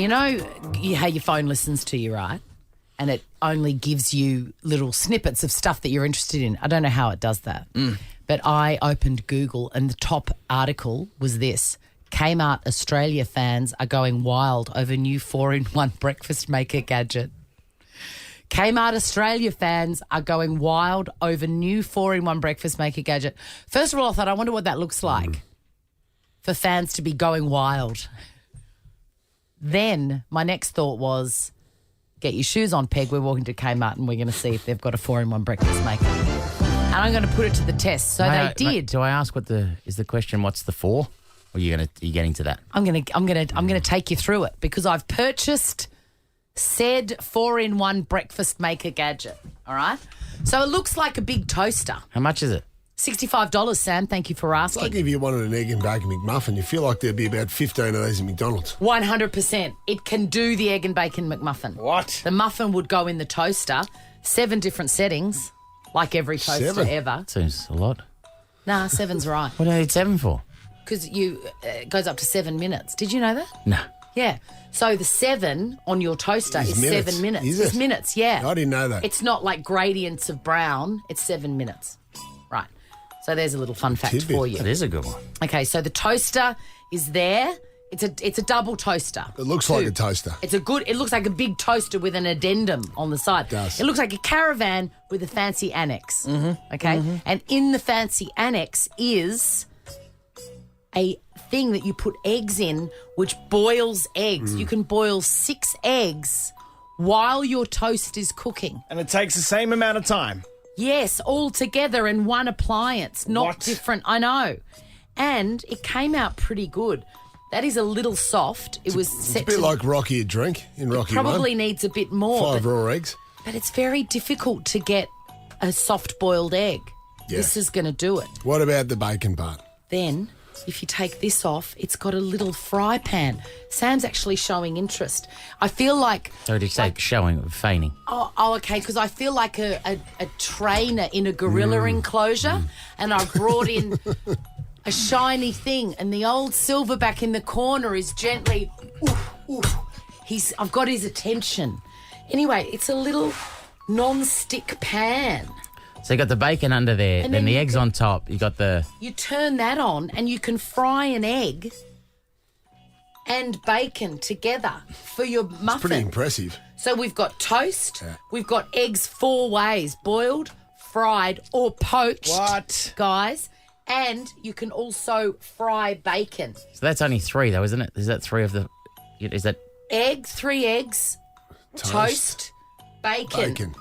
how your phone listens to you, right? And it only gives you little snippets of stuff that you're interested in. I don't know how it does that. But I opened Google and the top article was this. Kmart Australia fans are going wild over new 4-in-1 breakfast maker gadget. Kmart Australia fans are going wild over new 4-in-1 breakfast maker gadget. First of all, I thought, I wonder what that looks like for fans to be going wild. Then my next thought was, get your shoes on, Peg. We're walking to Kmart and we're going to see if they've got a 4-in-1 breakfast maker. And I'm going to put it to the test. So they did. Do I ask is the question? What's the for? Or are you getting to that? I'm going to take you through it because I've purchased said 4-in-1 breakfast maker gadget. All right. So it looks like a big toaster. How much is it? $65, Sam. Thank you for It's asking. like if you wanted an egg and bacon McMuffin, you feel like there'd be about 15 of these at McDonald's. 100%. It can do the egg and bacon McMuffin. What? The muffin would go in the toaster. 7 different settings, like every toaster 7? ever. Seems a lot. Nah, 7's right. What do I need 7 for? Because it goes up to 7 minutes. Did you know that? No. Yeah. So the 7 on your toaster is minutes. 7 minutes. Is it? It's minutes, yeah. I didn't know that. It's not like gradients of brown. It's 7 minutes. Right. So there's a little fun fact Tidbit. for you. That is a good one. Okay, so the toaster is there. It's a double toaster. It looks like a toaster. It looks like a big toaster with an addendum on the side. It does. It looks like a caravan with a fancy annex. Mm-hmm. Okay? Mm-hmm. And in the fancy annex is a thing that you put eggs in which boils eggs. You can boil 6 eggs while your toast is cooking. And it takes the same amount of time. Yes, all together in one appliance, not What? different. I know. And it came out pretty good. That is a little soft. It was It's set a bit to like Rocky a drink in Rocky probably 1. needs a bit more. 5 raw eggs. But it's very difficult to get a soft boiled egg. Yeah. This is going to do it. What about the bacon part? Then, if you take this off, it's got a little fry pan. Sam's actually showing interest. I feel like... So did you say showing, feigning? Oh, okay, because I feel like a trainer in a gorilla enclosure, and I brought in a shiny thing, and the old silverback in the corner is gently... I've got his attention. Anyway, it's a little non-stick pan. So you got the bacon under there, And then then the you eggs can- on top. You got the... You turn that on and you can fry an egg and bacon together for your muffin. Pretty impressive. So we've got toast, we've got eggs 4 ways, boiled, fried or poached. What? Guys. And you can also fry bacon. So that's only 3 though, isn't it? Is that 3 of the... Is that... Egg, 3 eggs, toast, bacon. Bacon.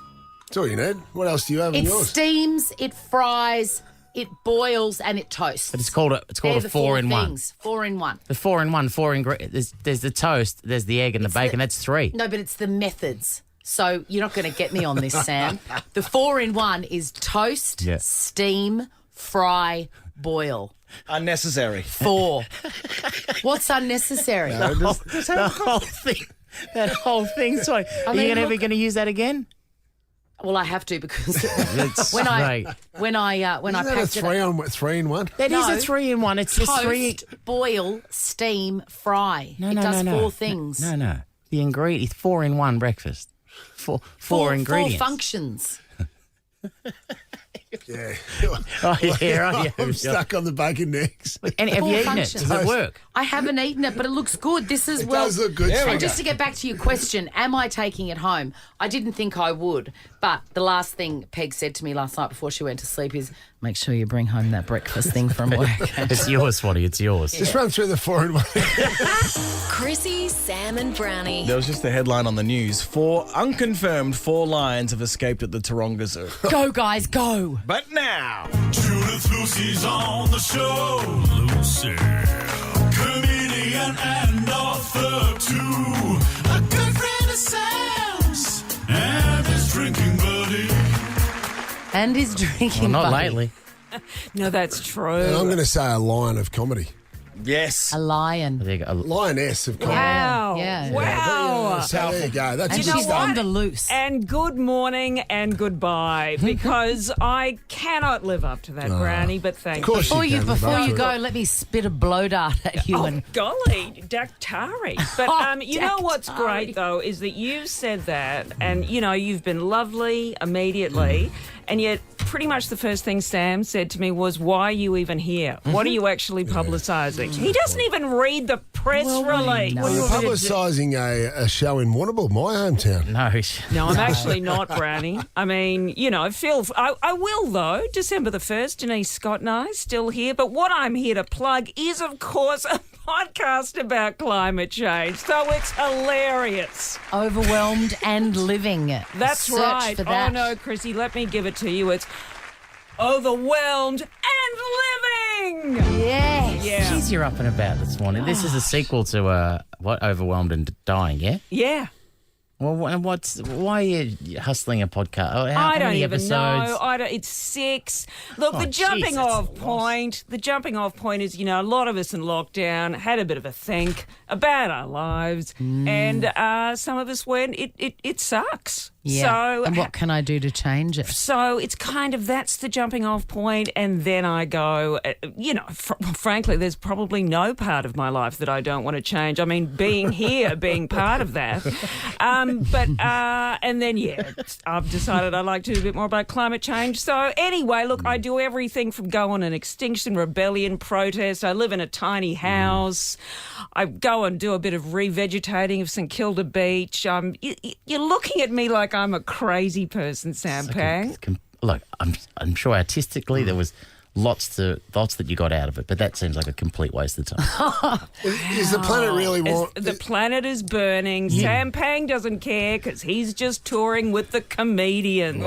That's all you need. What else do you have in It yours? steams, it fries, it boils and it toasts. But it's called a They're the 4-in-1. things. 4-in-1. The 4-in-1, 4 ingredients. There's the toast, there's the egg and the bacon. That's 3. No, but it's the methods. So you're not going to get me on this, Sam. The 4-in-1 is toast, Yeah. steam, fry, boil. Unnecessary. 4. What's unnecessary? The whole thing. That whole thing. Sorry. Are mean, you ever look- going to use that again? Well, I have to because That's when great. I Isn't that a packed it, 3 in 1? That No. is a 3-in-1. It's just toast, 3... boil, steam, fry. No, it no, does no, 4 things. No. The ingredient 4-in-1 breakfast. Four Four ingredients. functions. Yeah. Oh, yeah, right. Yeah. I'm stuck on the bacon and eggs. And have 4 you eaten functions. it? Does it work? I haven't eaten it, but it looks good. This is It well. does look good. There we And go. just to get back to your question, am I taking it home? I didn't think I would, but the last thing Peg said to me last night before she went to sleep is, make sure you bring home that breakfast thing from work. It's yours, Swanee. It's yours. Just run through the 4 in 1. Chrissy, Sam, and Brownie. There was just a headline on the news. 4 unconfirmed 4 lions have escaped at the Taronga Zoo. Go, guys, go. But now, Judith Lucy's on the show. Lucy. Comedian and author too. A good friend of Sam's. And his drinking buddy. And his Well, drinking not buddy. lately. No, that's true. And I'm going to say a lion of comedy. yes. A lion. There you go. Lioness of comedy. Wow. Yeah. Wow. So there you go. That's And your she's start. on the loose. And good morning and goodbye, because I cannot live up to that, Brownie, but thank Of course Before you can live before up you to go, it. let me spit a blow dart at you. Oh, and golly, Daktari. But Oh, you know what's Daktari. great, though, is that you've said that, and, you know, you've been lovely immediately, and yet pretty much the first thing Sam said to me was, why are you even here? What are you actually publicising? He doesn't even read the press release. Well, you're publicising a show in Warrnambool, my hometown. No. No, I'm actually not, Brownie. I mean, you know, I will, though. December the 1st, Denise Scott and I still here. But what I'm here to plug is, of course, a podcast about climate change. So it's hilarious. overwhelmed and living. That's Search right. For that. Oh, no, Chrissy, let me give it to you. It's overwhelmed and living. Yes. Yeah. Jeez, you're up and about this morning. This is a sequel to, Overwhelmed and Dying, yeah? Yeah. Well, and why are you hustling a podcast? I don't many even episodes? know. It's 6. Look, Oh, the jumping Jesus, off that's a point. The jumping off point is, a lot of us in lockdown had a bit of a think about our lives, and some of us went, it sucks. Yeah. So, and what can I do to change it? So it's kind of that's the jumping off point, and then I go, frankly, there's probably no part of my life that I don't want to change. I mean, being here, being part of that. And then, I've decided I'd like to do a bit more about climate change. So anyway, look, I do everything from go on an Extinction Rebellion protest. I live in a tiny house. I go and do a bit of revegetating of St Kilda Beach. You're looking at me like I'm a crazy person, Sam Pang. Look, I'm sure artistically there was lots that you got out of it, but that seems like a complete waste of time. Is the planet really warm? The planet is burning. Sam Pang doesn't care because he's just touring with the comedians.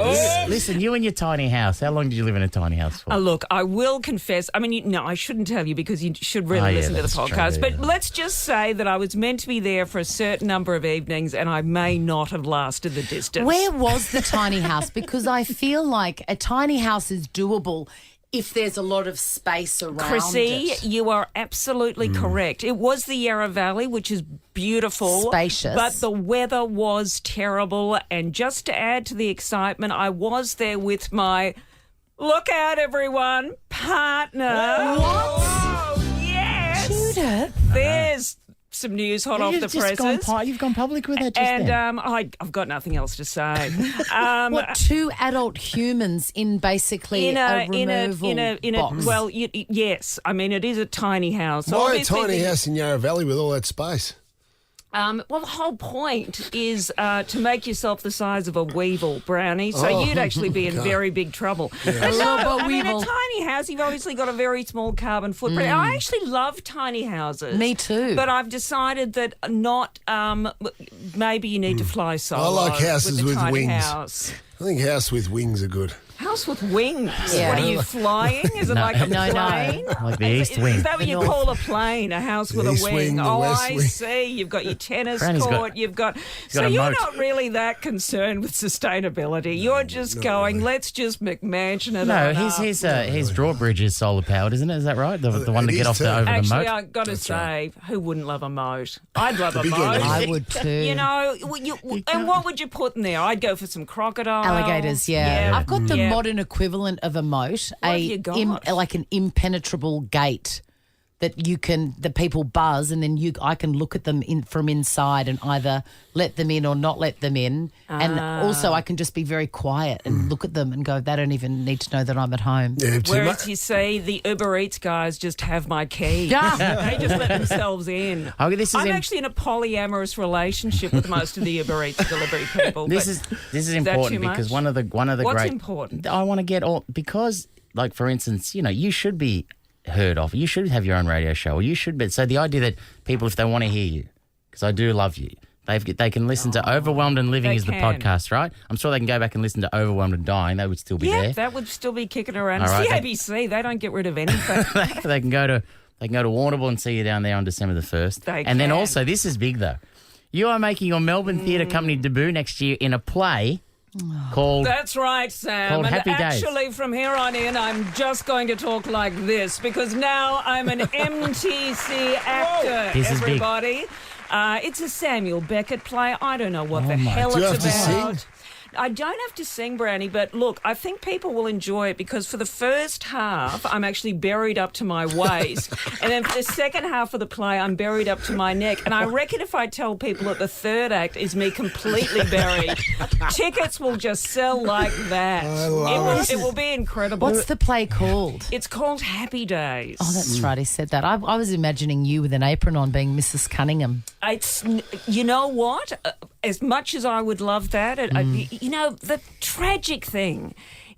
Listen, you and your tiny house. How long did you live in a tiny house for? Look, I will confess. I mean, I shouldn't tell you because you should really listen to the podcast. True, but let's just say that I was meant to be there for a certain number of evenings and I may not have lasted the distance. Where was the tiny house? Because I feel like a tiny house is doable if there's a lot of space around Chrissie, it. you are absolutely correct. It was the Yarra Valley, which is beautiful. Spacious. But the weather was terrible. And just to add to the excitement, I was there with my, look out everyone, partner. What? Oh, yes. Judith. There's some news hot off the presses. You've gone public with that just And then. I've got nothing else to say. What, 2 adult humans in basically a removal box? Well, yes. I mean, it is a tiny house. Why a Obviously, tiny house in Yarra Valley with all that space? Well, the whole point is to make yourself the size of a weevil, Brownie, so you'd actually be in very big trouble. But no, I mean, a tiny house, you've obviously got a very small carbon footprint. I actually love tiny houses. Me too. But I've decided that maybe you need to fly solo. I like houses with, with tiny wings. House. I think house with wings are good. House with wings. Yeah. What are you flying? Is it like a plane? Like the East Wing. Is that what you call a plane? A house with East a wing? wing, the West I wing. see. You've got your tennis Brownie's court. got- You've got. got So a you're moat. not really that concerned with sustainability. You're just going. Let's just McMansion it. No, on his drawbridge is solar powered, isn't it? Is that right? The one It to get is off too. over the Actually, moat. I've got to say, who wouldn't love a moat? I'd love a big moat. one, I would too. You know, and what would you put in there? I'd go for some crocodiles. Alligators, yeah. I've got the Yeah. modern equivalent of a moat, What have you got? like an impenetrable gate that the people buzz, and then I can look at them from inside and either let them in or not let them in. And also I can just be very quiet and look at them and go, they don't even need to know that I'm at home. Yeah, too Whereas much. you see, the Uber Eats guys just have my key. They just let themselves in. Oh, this is I'm actually in a polyamorous relationship with most of the Uber Eats delivery people. This but is that important too because much? one of the What's great. important? I want to get all because, like for instance, you should be heard of. You should have your own radio show, or you should be. So the idea that people, if they want to hear you, because I do love you, they can listen to Overwhelmed and Living They is the can. podcast, right? I'm sure they can go back and listen to Overwhelmed and Dying. They would still be Yeah, there. that would still be kicking around. All right, It's the ABC. They don't get rid of anything. They can go to Warrnambool and see you down there on December the 1st. They and then can. also, this is big though. You are making your Melbourne Theatre Company debut next year in a play called. That's right, Sam. Called And Happy Days. actually, from here on in, I'm just going to talk like this because now I'm an MTC actor, This is big. everybody. It's a Samuel Beckett play. I don't know what the my hell Do you it's have to about. sing? I don't have to sing, Brownie, but look, I think people will enjoy it because for the first half, I'm actually buried up to my waist. And then for the second half of the play, I'm buried up to my neck. And I reckon if I tell people that the third act is me completely buried, tickets will just sell like that. I love It will be incredible. What's the play called? It's called Happy Days. Oh, that's right. He said that. I was imagining you with an apron on being Mrs. Cunningham. You know what? As much as I would love that, the tragic thing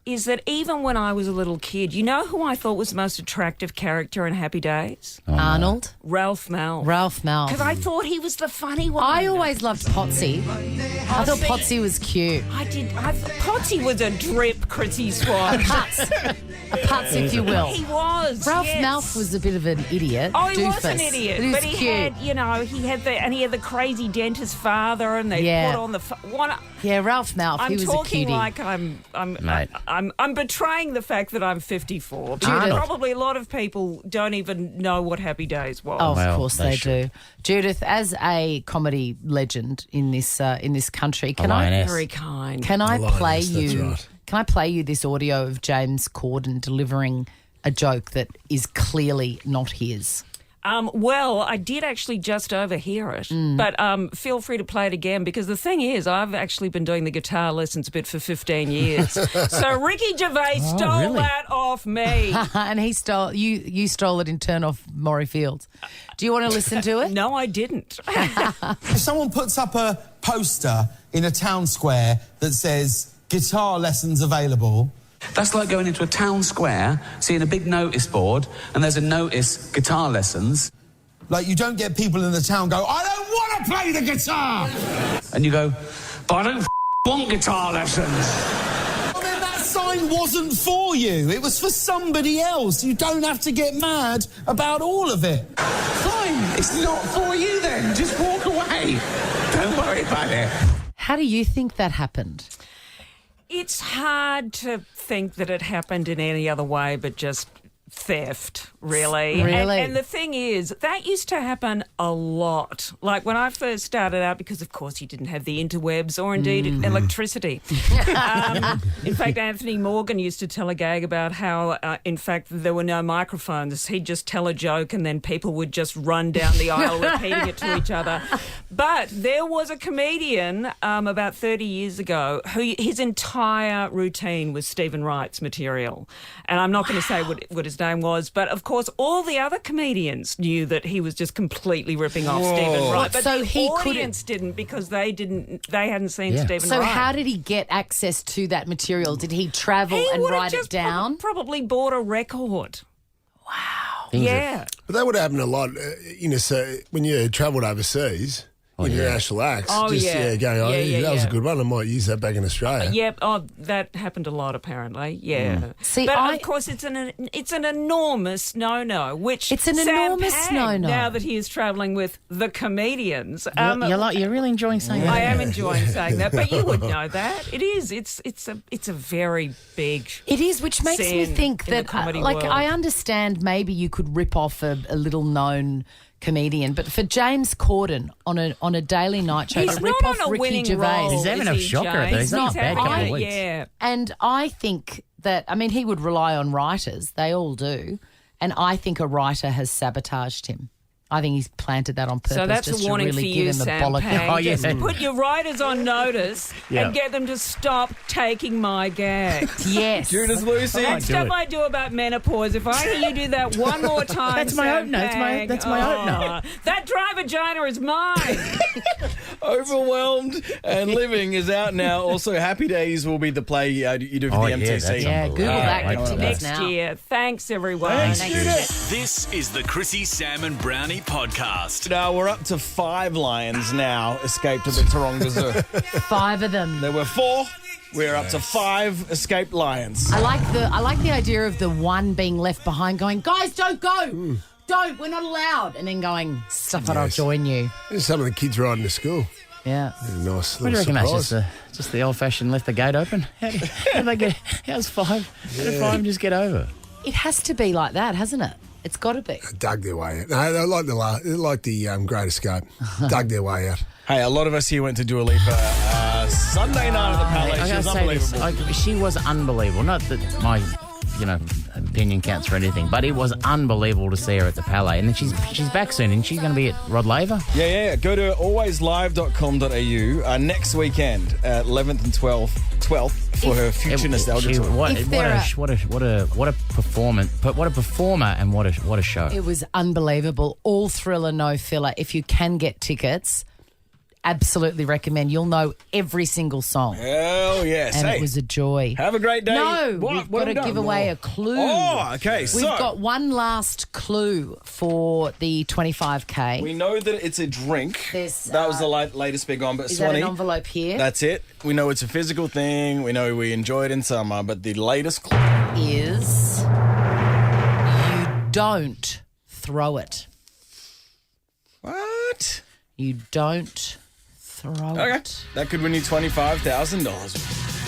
is that even when I was a little kid, you know who I thought was the most attractive character in Happy Days? Arnold? Ralph Malph. Ralph Malph. Because I thought he was the funny one. I always loved Potsy. I thought Potsy was cute. I thought Potsy was a drip, Chrissie Swan. A putz, if you will. He was. Ralph yes. Malph was a bit of an idiot. Oh, he was doofus, an idiot, but but he was he cute. had, he had the crazy dentist father, and they Yeah. put on the one. Yeah, Ralph Malph. I'm he was a talking cutie. like I'm betraying the fact that I'm 54. Because Judith. probably a lot of people don't even know what Happy Days was. Oh, of course they do. Judith, as a comedy legend in this country, can I Very kind. Can I Lioness, play that's you? right. Can I play you this audio of James Corden delivering a joke that is clearly not his? Well, I did actually just overhear it, but feel free to play it again, because the thing is, I've actually been doing the guitar lessons bit for 15 years. So Ricky Gervais stole that off me. And he stole you stole it in Turn Off Maury Fields. Do you want to listen to it? No, I didn't. If someone puts up a poster in a town square that says guitar lessons available, That's like going into a town square, seeing a big notice board, and there's a notice, guitar lessons. like you don't get people in the town go, I don't want to play the guitar! And you go, but I don't want guitar lessons. Well, then that sign wasn't for you. It was for somebody else. You don't have to get mad about all of it. Fine, it's not for you then. Just walk away. Don't worry about it. How do you think that happened? It's hard to think that it happened in any other way but just theft, really. Really? And the thing is, that used to happen a lot. Like when I first started out, because of course you didn't have the interwebs or indeed electricity. In fact, Anthony Morgan used to tell a gag about how, in fact, there were no microphones. He'd just tell a joke and then people would just run down the aisle repeating it to each other. But there was a comedian about 30 years ago who his entire routine was Stephen Wright's material. And I'm not going to say what his name was, but of course all the other comedians knew that he was just completely ripping off Stephen Wright. But So the he audience didn't, because they hadn't seen Stephen So Wright. how did he get access to that material? Did he travel and would have write it just down? Probably bought a record. Wow. Yeah. But that would happen a lot, so when you travelled overseas, international acts. Oh, just, yeah. Going, that was a good one. I might use that back in Australia. Yep. Oh, that happened a lot, apparently. Yeah. See, but of course, it's an enormous no-no. Which It's an Sam enormous Pang, no-no. Now that he is travelling with the comedians, You're really enjoying saying that. I am enjoying saying that, but you would know that it is. It's a very big. It is, which makes me sin think in the that, comedy like, world. I understand maybe you could rip off a little-known comedian, but for James Corden on a daily night show He's to rip not off on a Ricky winning Gervais, roll, He's having is a he, shocker, James? though. He's not bad having- couple of weeks. Yeah. and I think that, I mean, he would rely on writers. They all do. And I think a writer has sabotaged him. I think he's planted that on purpose. So that's just a warning to really for give you, him Sam a bollock. Pang. Oh, yeah. Just put your writers on notice Yeah. and get them to stop taking my gags. Yes. Judith Lucy. That stuff I do about menopause, if I hear you do that one more time, That's my Sam opener. Pang, That's my opener. That dry vagina is mine. Overwhelmed and Living is out now. Also, Happy Days will be the play you do for Oh, the yeah, MTC. that's Yeah, Google that. Wait Get for tickets Next now. year. Thanks, everyone. Thanks, This is the Chrissie, Sam and Brownie podcast. Now we're up to 5 lions now escaped to the Taronga Zoo. 5 of them. There were 4. We're up to 5 escaped lions. I like the idea of the one being left behind going, guys, don't go. Don't, we're not allowed. And then going, stuff it, I'll Yes. join you. There's some of the kids riding to school. Yeah. Nice What do you little reckon, surprise. that's just the old-fashioned left the gate open? How did they get? How's 5? How did 5 just get over? It has to be like that, hasn't it? It's got to be. Dug their way out. No, they like the Great Escape. Dug their way out. Hey, a lot of us here went to Dua Lipa Sunday night at the Palace. I She gotta was say this, unbelievable. she was unbelievable. Not that my, opinion counts for anything, but it was unbelievable to see her at the Palais. And then she's back soon, and she's going to be at Rod Laver. Yeah. Go to alwayslive.com.au next weekend, 11th and 12th for her Future Nostalgia Tour. What a performance! But what a performer, and what a show! It was unbelievable. All thriller, no filler. If you can get tickets, absolutely recommend. You'll know every single song. Hell yes. And Hey, it was a joy. have a great day. No, What? we've What got have to we give done? away a clue. Oh, okay. We've So got one last clue for the 25K. we know that it's a drink. That was the latest big one. But Is that an Swanee, envelope here? that's it. We know it's a physical thing. We know we enjoy it in summer. But the latest clue is you don't throw it. What? You don't throw it. That could win you $25,000.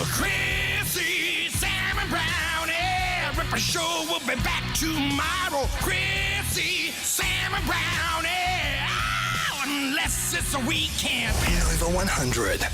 Chrissie, Sam and Brownie. Ripper Show will be back tomorrow. Chrissie, Sam and Brownie. Oh, unless it's a weekend. Over 100.